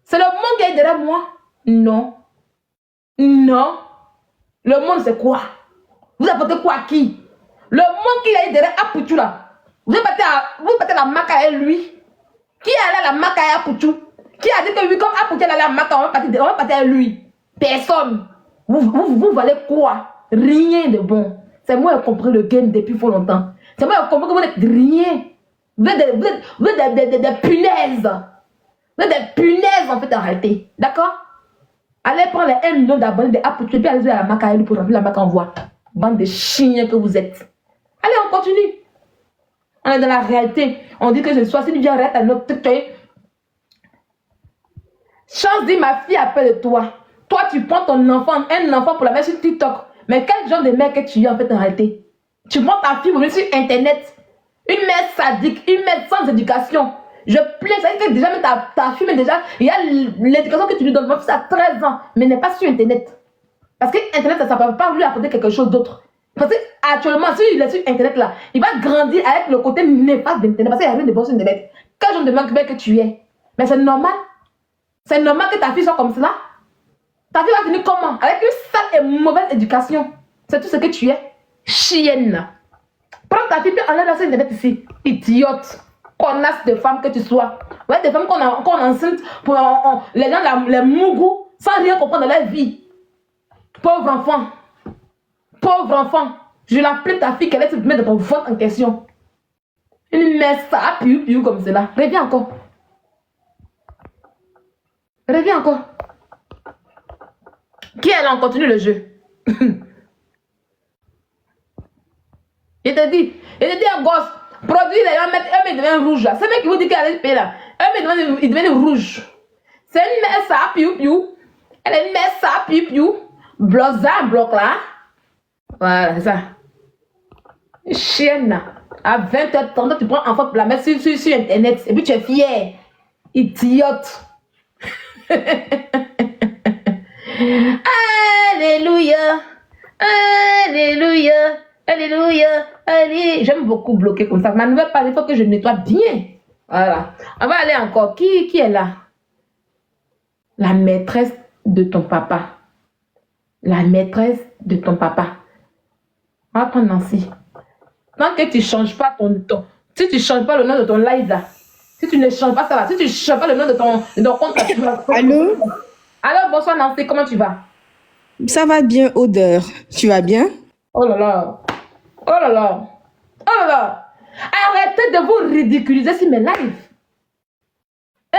C'est le monde qui est derrière moi? Non. Non. Le monde, c'est quoi? Vous apportez quoi à qui? Le monde qui est derrière Apoutou là. Vous battez la maca à lui. Qui est allé à la maca à Apoutou? Qui a dit que oui, comme Apoutou est allé à la maca, on va partir à lui? Personne. Vous valez quoi? Rien de bon. C'est moi qui ai compris le game depuis fort longtemps. C'est moi qui ai compris que vous n'êtes rien. Vous êtes des punaises. Vous êtes des punaises en fait en réalité. D'accord? Allez prendre les 1 million d'abonnés de Apoutou et puis allez à la maca pour remplir la maca en voix. Bande de chiens que vous êtes. Allez, on continue. On est dans la réalité. On dit que je sois si tu viens arrête à notre truc. Chance dit ma fille a peur de toi. Toi, tu prends ton enfant, un enfant pour la mettre sur TikTok. Mais quel genre de mec que tu es en fait en réalité? Tu prends ta fille pour mettre sur Internet. Une mère sadique, une mère sans éducation. Je plains, ça veut dire que déjà, même ta fille, mais déjà, il y a l'éducation que tu lui donnes. Mon fils a 13 ans, mais n'est pas sur Internet. Parce que Internet, ça ne peut pas lui apporter quelque chose d'autre. Parce qu'actuellement, s'il est sur Internet là, il va grandir avec le côté néfaste d'Internet. Parce qu'il y a rien de bon sur Internet. Quel genre de mec que tu es? Mais c'est normal. C'est normal que ta fille soit comme cela. Ta fille va finir comment? Avec une sale et mauvaise éducation. C'est tout ce que tu es. Chienne. Prends ta fille et enlève la sur Internet ici. Idiote. Connasse de femme que tu sois. Ouais, des femmes qu'on enceinte pour les gens, les mougous, sans rien comprendre de leur vie. Pauvre enfant. Pauvre enfant. Je la plains ta fille qu'elle est se mettre dans ton vote en question. Une mère ça, piou comme cela. Reviens encore. Reviens encore. Qui est là? On continue le jeu. Il te dit à gosse, produit les gens, eux, ils deviennent rouges là. C'est mec qui vous dit qu'elle allait payer là. Eux, ils deviennent rouges. C'est une mère ça, piou. Elle est une mère ça, piou. Bloc là. Voilà, c'est ça. Chienne là. À 20h30, tu prends enfant pour la mettre sur Internet. Et puis tu es fier. Idiote. Alléluia. Alléluia. Alléluia. Allez. J'aime beaucoup bloquer comme ça. Ma nouvelle page, il faut que je nettoie bien. Voilà. On va aller encore. Qui est là? La maîtresse de ton papa. La maîtresse de ton papa. On va prendre Nancy. Tant que tu ne changes pas si tu ne changes pas le nom de ton live là, si tu ne changes pas ça là, si tu ne changes pas le nom de ton compte là, tu vas... Allô? Alors, bonsoir Nancy, comment tu vas? Ça va bien, Odeur. Tu vas bien? Oh là là. Oh là là. Oh là là. Arrêtez de vous ridiculiser sur mes lives. Hein?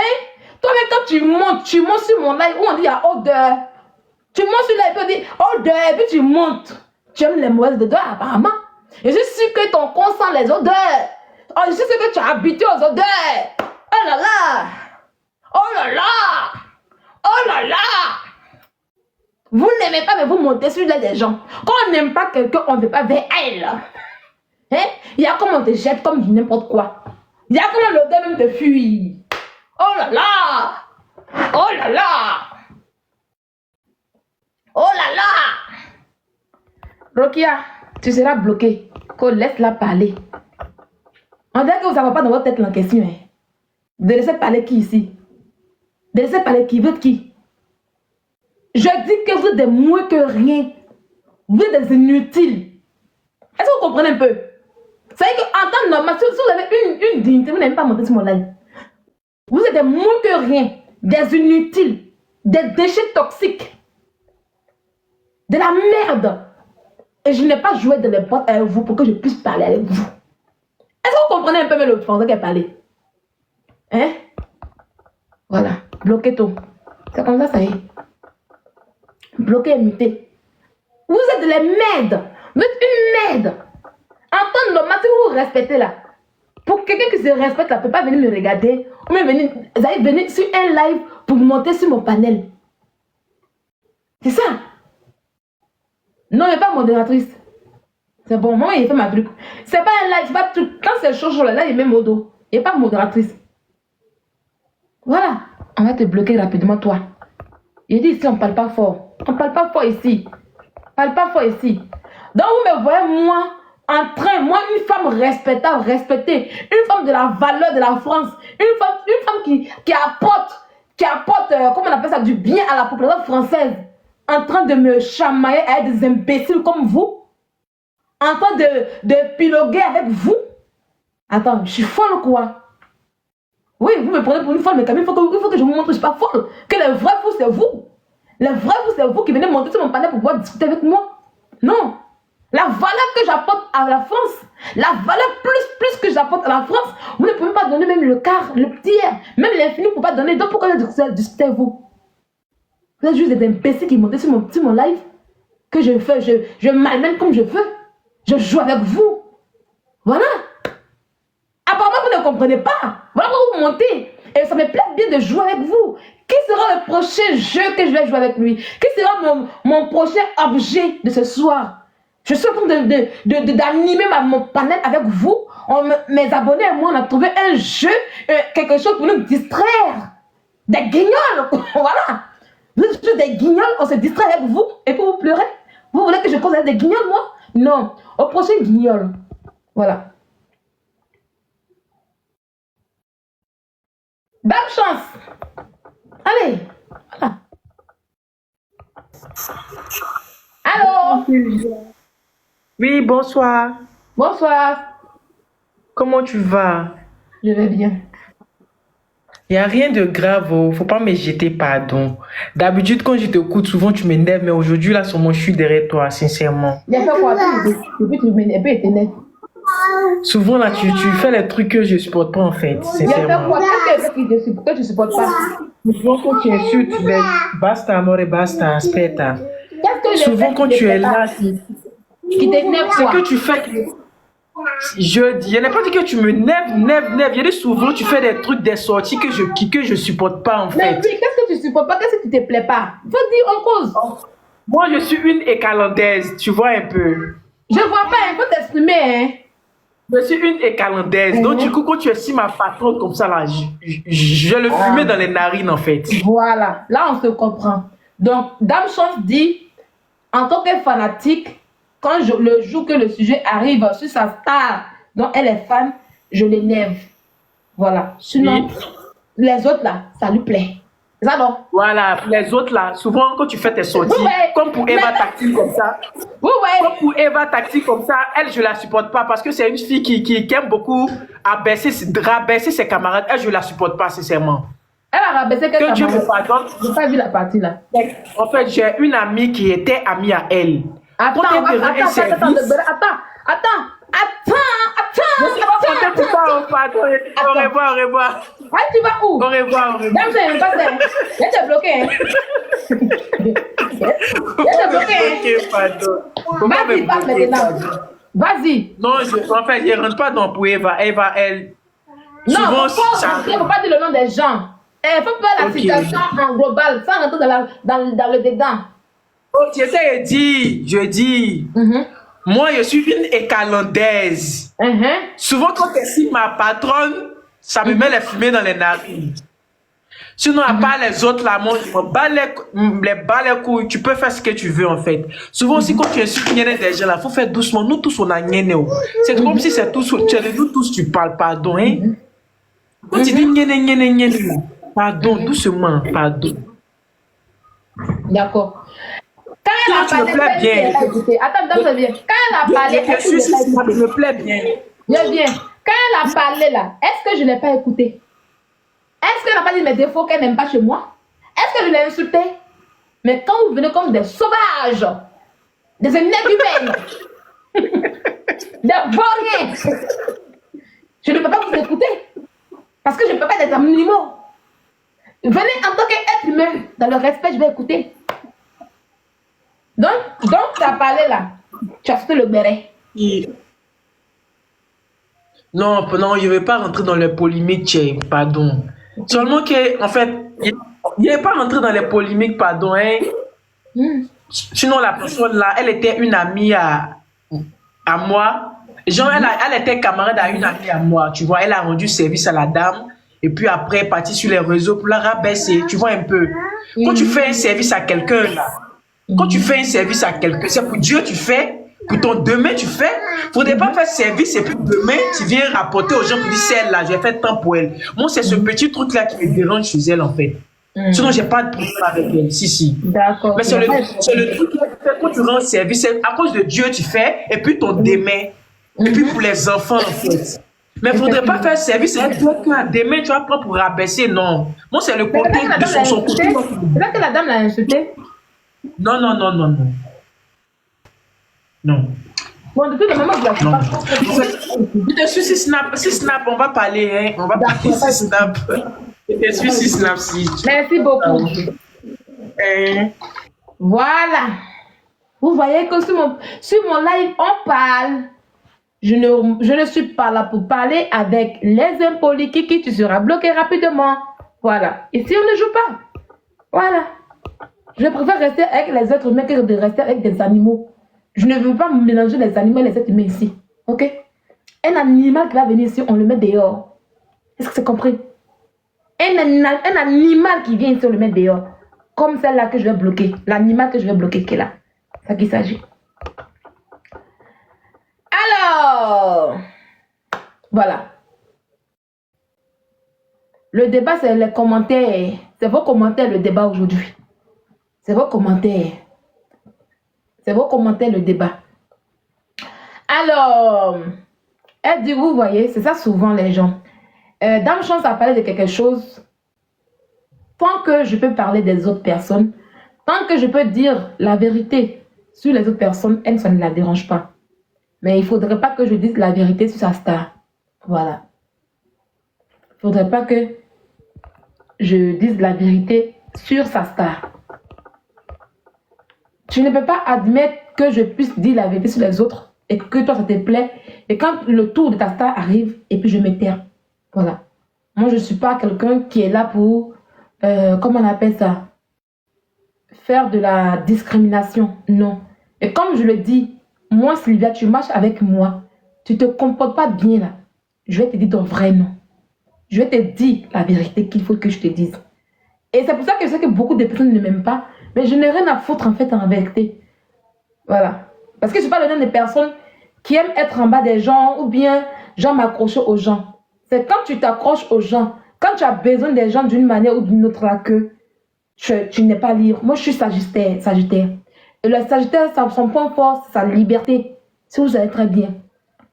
Toi-même, quand tu montes sur mon live où on dit il y a odeur. Tu montes sur live et on dit odeur, et puis tu montes. Tu aimes les mauvaises odeurs apparemment. Et je suis sûr que ton corps sent les odeurs. Oh, je suis sûr que tu es habitué aux odeurs. Oh là là. Oh là là. Oh là là. Vous n'aimez pas, mais vous montez sur les gens. Quand on n'aime pas quelqu'un, on ne veut pas vers elle. Hein? Il y a comme on te jette comme du n'importe quoi. Il y a comme l'odeur même te fuit. Oh là là. Oh là là. Oh là là. Rokia, tu seras bloqué. Laisse-la parler. On dirait que vous n'avez pas dans votre tête la question. Hein? De laisser parler qui ici? De laisser parler qui? Vous êtes qui? Je dis que vous êtes des moins que rien. Vous êtes des inutiles. Est-ce que vous comprenez un peu? C'est vrai qu'en temps normal, si vous avez une dignité, vous n'avez pas monté sur mon live. Vous êtes des moins que rien. Des inutiles. Des déchets toxiques. De la merde. Et je n'ai pas joué de les portes avec vous pour que je puisse parler avec vous. Est-ce que vous comprenez un peu le français qu'elle parlait? Hein? Voilà. Bloquez tout. C'est comme ça, ça y est. Bloqué et muté. Vous êtes les merdes. Vous êtes une merde. En temps normal, si vous vous respectez là, pour quelqu'un qui se respecte là, ne peut pas venir me regarder, ou même venir, vous allez venir sur un live pour monter sur mon panel. C'est ça. Non, il n'est pas modératrice. C'est bon, moi, il fait ma truc. C'est pas un live, c'est pas truc. Quand c'est chaud, là, il met mon dos. Il n'est pas modératrice. Voilà. On va te bloquer rapidement, toi. Il dit ici, on ne parle pas fort. On ne parle pas fort ici. On parle pas fort ici. Donc, vous me voyez, moi, en train, moi, une femme respectable, respectée, une femme de la valeur de la France, une femme qui apporte, comment on appelle ça, du bien à la population française, en train de me chamailler avec des imbéciles comme vous, en train de piloguer avec vous. Attends, je suis folle quoi? Oui, vous me prenez pour une folle, mais quand même, il faut que je vous montre que je ne suis pas folle. Que les vrais fous, c'est vous. Les vrais fous, c'est vous qui venez monter sur mon panel pour pouvoir discuter avec moi. Non. La valeur que j'apporte à la France, la valeur plus que j'apporte à la France, vous ne pouvez pas donner même le quart, le tiers, même l'infini, vous ne pouvez pas donner. Donc pourquoi je discute avec vous? Vous êtes juste des imbéciles qui montent sur mon live, que je fais, je malmène comme je veux. Je joue avec vous. Voilà. Apparemment, vous ne comprenez pas. Voilà pourquoi vous montez. Et ça me plaît bien de jouer avec vous. Qui sera le prochain jeu que je vais jouer avec lui? Qui sera mon prochain objet de ce soir? Je suis en train d'animer mon panel avec vous. Mes abonnés et moi, on a trouvé un jeu, quelque chose pour nous distraire. Des guignols, voilà. Vous êtes des guignols, on se distrait avec vous et puis vous pleurez. Vous voulez que je cause des guignols, moi? Non. Au prochain guignol. Voilà. Bonne chance. Allez. Voilà. Allô? Oui, bonsoir. Bonsoir. Comment tu vas? Je vais bien. Il n'y a rien de grave, oh. Faut pas me jeter pardon. D'habitude, quand je t'écoute, souvent tu m'énerves, mais aujourd'hui, là, sûrement, je suis derrière toi, sincèrement. Il y a fait quoi? Et puis tu m'énerves, et t'énerves. Souvent, là, tu fais les trucs que je supporte pas, en fait, Il y a fait sincèrement. quoi? Qu'est-ce que tu supportes pas? Souvent, quand tu insultes, mais basta, amore, basta, aspetta. Qu'est-ce que j'ai Souvent, fait quand qui tu es t'énerve là, pas? Qui t'énerve c'est quoi? que tu fais... Je dis, il n'y a pas dit que tu me nèves. Il y a des souvent, tu fais des trucs, des sorties que je supporte pas, en Mais fait. oui, qu'est-ce que tu supportes pas? Qu'est-ce qui te plaît pas? Faut dire en cause. Moi, je suis une écalandaise, tu vois un peu. Je vois pas, il faut t'exprimer, hein. Je suis une écalandaise. Donc, du coup, quand tu es si ma patronne comme ça, là, je le fumais dans les narines, en fait. Voilà, là, on se comprend. Donc, Dame Chance dit, en tant que fanatique, quand le jour que le sujet arrive sur sa star, dont elle est fan, je l'énerve. Voilà. Sinon, Oui. les autres, là, ça lui plaît. Ça, non? Voilà, les autres, là, souvent, quand tu fais tes sorties, Ouais. comme pour Eva Tactique comme ça, Ouais. comme pour Eva Tactique comme ça, elle, je la supporte pas parce que c'est une fille qui aime beaucoup rabaisser ses camarades. Elle, je la supporte pas, sincèrement. Elle a rabaissé Que Dieu me pardonne. J'ai pas vu la partie, là. En fait, j'ai une amie qui était amie à elle. Attends, Quand elle te rend un attends. Je suis pas contente pour toi, pardon. Au revoir. Ah, tu vas où? Au revoir. Dame, c'est pas ça. Elle t'a bloqué, hein. Elle t'a bloqué, hein. Ok, pardon. Faut pas me Vas-y, passe bloquer, maintenant. pardon. Vas-y. Non, en fait, je rentre pas dans pour Eva. Eva, elle. Non, Souvent, il ne faut pas dire le nom des gens. Il faut faire la Ok. situation en global, sans rentrer dans le dedans. Oh, j'essaie de dire, je dis. Moi, je suis une écalandaise. Souvent, quand tu es ma patronne, ça me met les fumées dans les narines. Sinon, à part les autres, là, moi, je me bats les couilles. Tu peux faire ce que tu veux, en fait. Souvent aussi, quand tu insultes des gens, là, il faut faire doucement. Nous tous, on a gagné. C'est comme si c'est tous, nous tous, tu parles, pardon, hein. Quand tu dis gagné, pardon, doucement, pardon. D'accord. Quand elle a Tu me parlé, plais bien. attends, ça vient. Quand elle a parlé, Je suis si ça me plaît bien. Je viens. Quand elle a parlé là, est-ce que je ne l'ai pas écouté? Est-ce qu'elle n'a pas dit mes défauts qu'elle n'aime pas chez moi? Est-ce que je l'ai insulté? Mais quand vous venez comme des sauvages, des humaines, des vauriens, je ne peux pas vous écouter. Parce que je ne peux pas être animaux. Venez en tant qu'être humain, dans le respect, je vais écouter. Donc tu as parlé là, tu as sauté le béret. Non, je ne vais pas rentrer dans les polémiques, pardon. Seulement que, en fait, il n'est pas rentré dans les polémiques, pardon. Hein. Sinon, la personne là, elle était une amie à moi. Genre, elle était camarade à une amie à moi, tu vois. Elle a rendu service à la dame. Et puis après, elle est partie sur les réseaux pour la rabaisser, tu vois un peu. Quand tu fais un service à quelqu'un, là, quand tu fais un service à quelqu'un, c'est pour Dieu tu fais, pour ton demain tu fais. Il ne faudrait pas faire service et puis demain tu viens rapporter aux gens pour dire celle-là, j'ai fait tant pour elle. Moi, c'est ce petit truc-là qui me dérange chez elle en fait. Sinon, j'ai pas de problème avec elle. Si. D'accord. Mais c'est le truc quand tu rends service, c'est à cause de Dieu tu fais et puis ton demain. Et puis pour les enfants en fait. Mais il ne faudrait pas faire service à demain tu vas prendre pour rabaisser, non. Moi, c'est le côté de son côté. C'est là que la dame l'a insulté. Non. Bon, depuis le moment où je la Non. Je suis si snap, on va parler, hein. On va parler si snap. Je suis si snap, si. Merci beaucoup. Voilà. Vous voyez que sur mon live, on parle. Je ne suis pas là pour parler avec les impolis qui tu seras bloqué rapidement. Voilà. Ici, on ne joue pas. Voilà. Je préfère rester avec les êtres humains que de rester avec des animaux. Je ne veux pas mélanger les animaux et les êtres humains ici. Ok? Un animal qui va venir ici, on le met dehors. Est-ce que c'est compris? Un animal qui vient ici, on le met dehors. Comme celle-là que je vais bloquer. L'animal que je vais bloquer qui est là. C'est ça qu'il s'agit. Alors, voilà. Le débat, c'est les commentaires. C'est vos commentaires, le débat aujourd'hui. C'est vos commentaires. C'est vos commentaires, le débat. Alors, elle dit, vous voyez, c'est ça souvent les gens. Dame Chance a parlé de quelque chose. Tant que je peux parler des autres personnes, tant que je peux dire la vérité sur les autres personnes, elle, ça ne la dérange pas. Mais il ne faudrait pas que je dise la vérité sur sa star. Voilà. Il ne faudrait pas que je dise la vérité sur sa star. Tu ne peux pas admettre que je puisse dire la vérité sur les autres et que toi ça te plaît. Et quand le tour de ta star arrive, et puis je me taire. Voilà. Moi, je ne suis pas quelqu'un qui est là pour, comment on appelle ça? Faire de la discrimination. Non. Et comme je le dis, moi, Sylvia, tu marches avec moi. Tu ne te comportes pas bien là. Je vais te dire ton vrai nom. Je vais te dire la vérité qu'il faut que je te dise. Et c'est pour ça que je sais que beaucoup de personnes ne m'aiment pas. Mais je n'ai rien à foutre en fait en vérité. Voilà. Parce que je ne suis pas le nom des personnes qui aiment être en bas des gens ou bien genre m'accrocher aux gens. C'est quand tu t'accroches aux gens, quand tu as besoin des gens d'une manière ou d'une autre là que tu n'es pas libre. Moi je suis Sagittaire. Et le Sagittaire, son point fort, c'est sa liberté. Si vous savez très bien.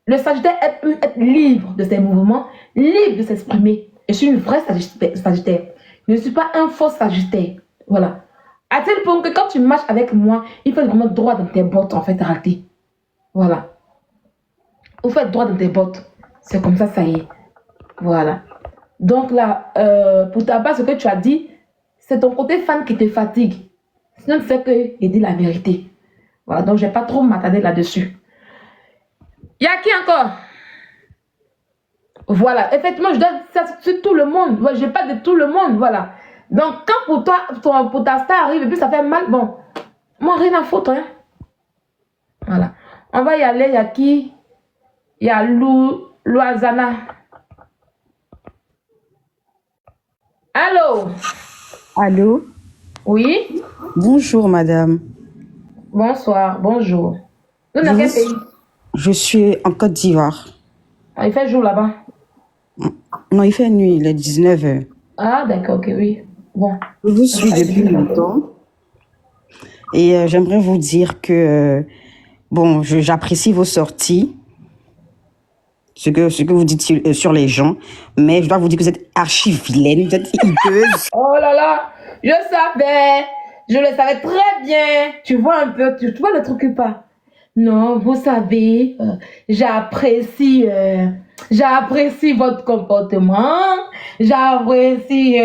Le Sagittaire est libre de ses mouvements, libre de s'exprimer. Et je suis une vraie Sagittaire. Je ne suis pas un faux Sagittaire. Voilà. À tel point que quand tu marches avec moi, il faut être vraiment droit dans tes bottes, en fait, raté. Voilà. Vous faites droit dans tes bottes. C'est comme ça, ça y est. Voilà. Donc là, pour ta part, ce que tu as dit, c'est ton côté fan qui te fatigue. Sinon, tu sais que j'ai dit la vérité. Voilà, donc je ne vais pas trop m'attarder là-dessus. Il y a qui encore? Voilà, effectivement, je donne ça sur tout le monde. Je n'ai pas de tout le monde, voilà. Donc, quand pour toi, pour ta star arrive et puis ça fait mal, bon, moi, rien à foutre, hein. Voilà. On va y aller, il y a qui? Il y a Loazana. Allô? Allô? Oui? Bonjour, madame. Bonsoir, bonjour. Nous, dans quel pays? Je suis en Côte d'Ivoire. Ah, il fait jour là-bas? Non, il fait nuit, il est 19h. Ah, d'accord, ok, oui. Bon. Je vous suis depuis longtemps. Et j'aimerais vous dire que, bon, j'apprécie vos sorties, ce que vous dites sur les gens, mais je dois vous dire que vous êtes archi vilaine, vous êtes hideuse. Oh là là, je le savais très bien. Tu vois un peu, tu vois le truc ou pas? Non, vous savez, j'apprécie votre comportement, j'apprécie...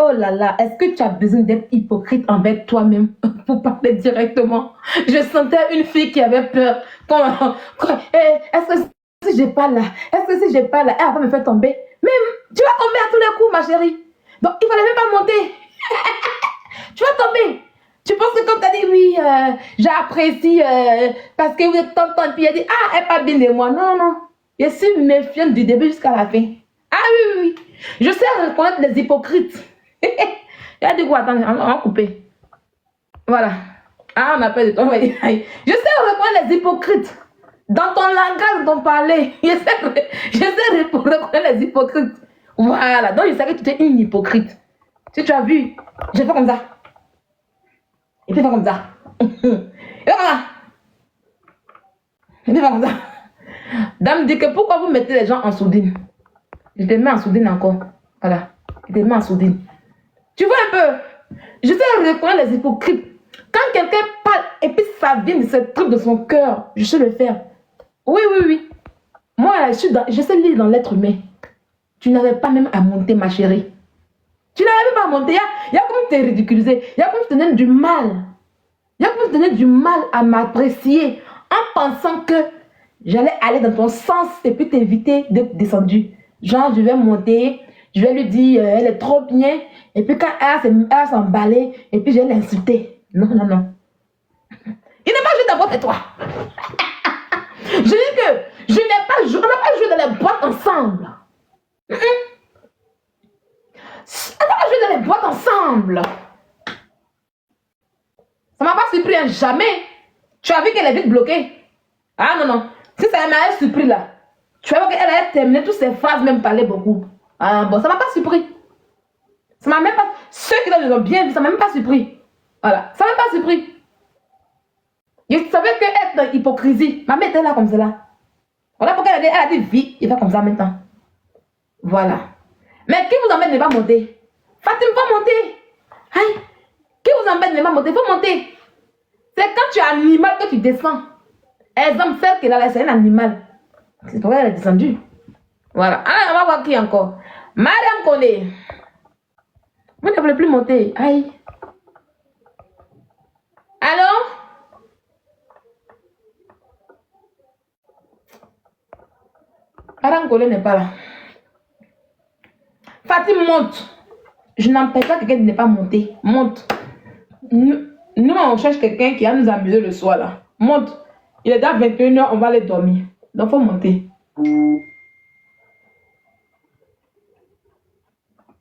Oh là là, est-ce que tu as besoin d'être hypocrite envers toi-même pour parler directement? Je sentais une fille qui avait peur. Est-ce que si j'ai pas là, elle va me faire tomber? Mais tu vas tomber à tous les coups, ma chérie. Donc, il fallait même pas monter. Tu vas tomber. Tu penses que quand tu as dit oui, j'apprécie parce que vous êtes tonton, et puis elle dit ah, elle parle bien de moi. Non, non, non. Je suis méfiante du début jusqu'à la fin. Ah oui, oui, oui. Je sais reconnaître les hypocrites. Il a dit quoi? Attends, on va couper. Voilà. Ah, on appelle de toi. Je sais reconnaître les hypocrites. Dans ton langage, dans ton parler. Je sais reconnaître les hypocrites. Voilà. Donc, je sais que tu es une hypocrite. Si tu as vu, je fais comme ça. Et puis, fais comme ça. Et voilà. Et puis, fais comme ça. Dame dit que pourquoi vous mettez les gens en sourdine? Je te mets en sourdine encore. Voilà. Je te mets en sourdine. Tu vois un peu? Je sais reconnaître les hypocrites. Quand quelqu'un parle et puis ça vient de ce truc de son cœur, je sais le faire. Oui, oui, oui. Moi, je sais lire dans l'être humain. Tu n'avais pas même à monter, ma chérie. Tu n'avais même pas à monter. Il y a comme te ridiculiser. Il y a comme te donner du mal. Il y a comme te donner du mal à m'apprécier en pensant que j'allais aller dans ton sens et puis t'éviter d'être descendu. Genre, je vais monter, je vais lui dire, elle est trop bien. Et puis quand elle s'emballer, et puis je vais l'insulter. Non, non, non. Il n'est pas joué dans votre et toi. Je dis que on n'a pas joué dans les boîtes ensemble. On n'a pas joué dans les boîtes ensemble. Ça m'a pas surpris, hein, jamais. Tu as vu qu'elle est vite bloquée. Ah non, non. Si ça m'a surpris là, tu as vu qu'elle a terminé toutes ses phrases, même parler beaucoup. Ah bon, ça m'a pas surpris. Ça m'a même pas. Ceux qui l'ont bien vu, ça m'a même pas surpris. Voilà, ça m'a pas surpris. Je savais que être dans l'hypocrisie, ma mère était là comme cela. Voilà pourquoi elle a dit vie, il va comme ça maintenant. Voilà. Mais qui vous emmène ne va monter? Fatim, va monter. Aïe. Qui vous emmène ne va monter? Faut monter. C'est quand tu es animal que tu descends. Exemple, celle qui est là, c'est un animal. C'est pourquoi elle est descendue. Voilà. Alors, on va voir qui encore. Madame Kone. Vous ne voulez plus monter. Aïe. Allô? Madame Kone n'est pas là. Fatim, monte. Je n'empêche pas quelqu'un de ne pas monter. Monte. Nous, on cherche quelqu'un qui va nous amuser le soir là. Monte. Il est déjà 21h, on va aller dormir. Donc, il faut monter.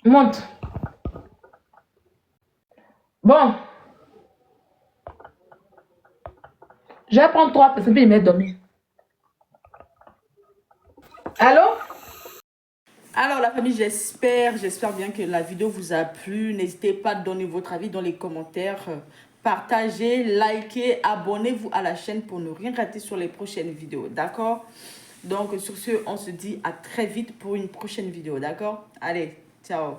Monte. Bon. Je vais prendre 3 personnes puis je vais dormir. Allô? Alors la famille, j'espère bien que la vidéo vous a plu. N'hésitez pas à donner votre avis dans les commentaires. Partagez, likez, abonnez-vous à la chaîne pour ne rien rater sur les prochaines vidéos. D'accord? Donc sur ce, on se dit à très vite pour une prochaine vidéo. D'accord? Allez, ciao.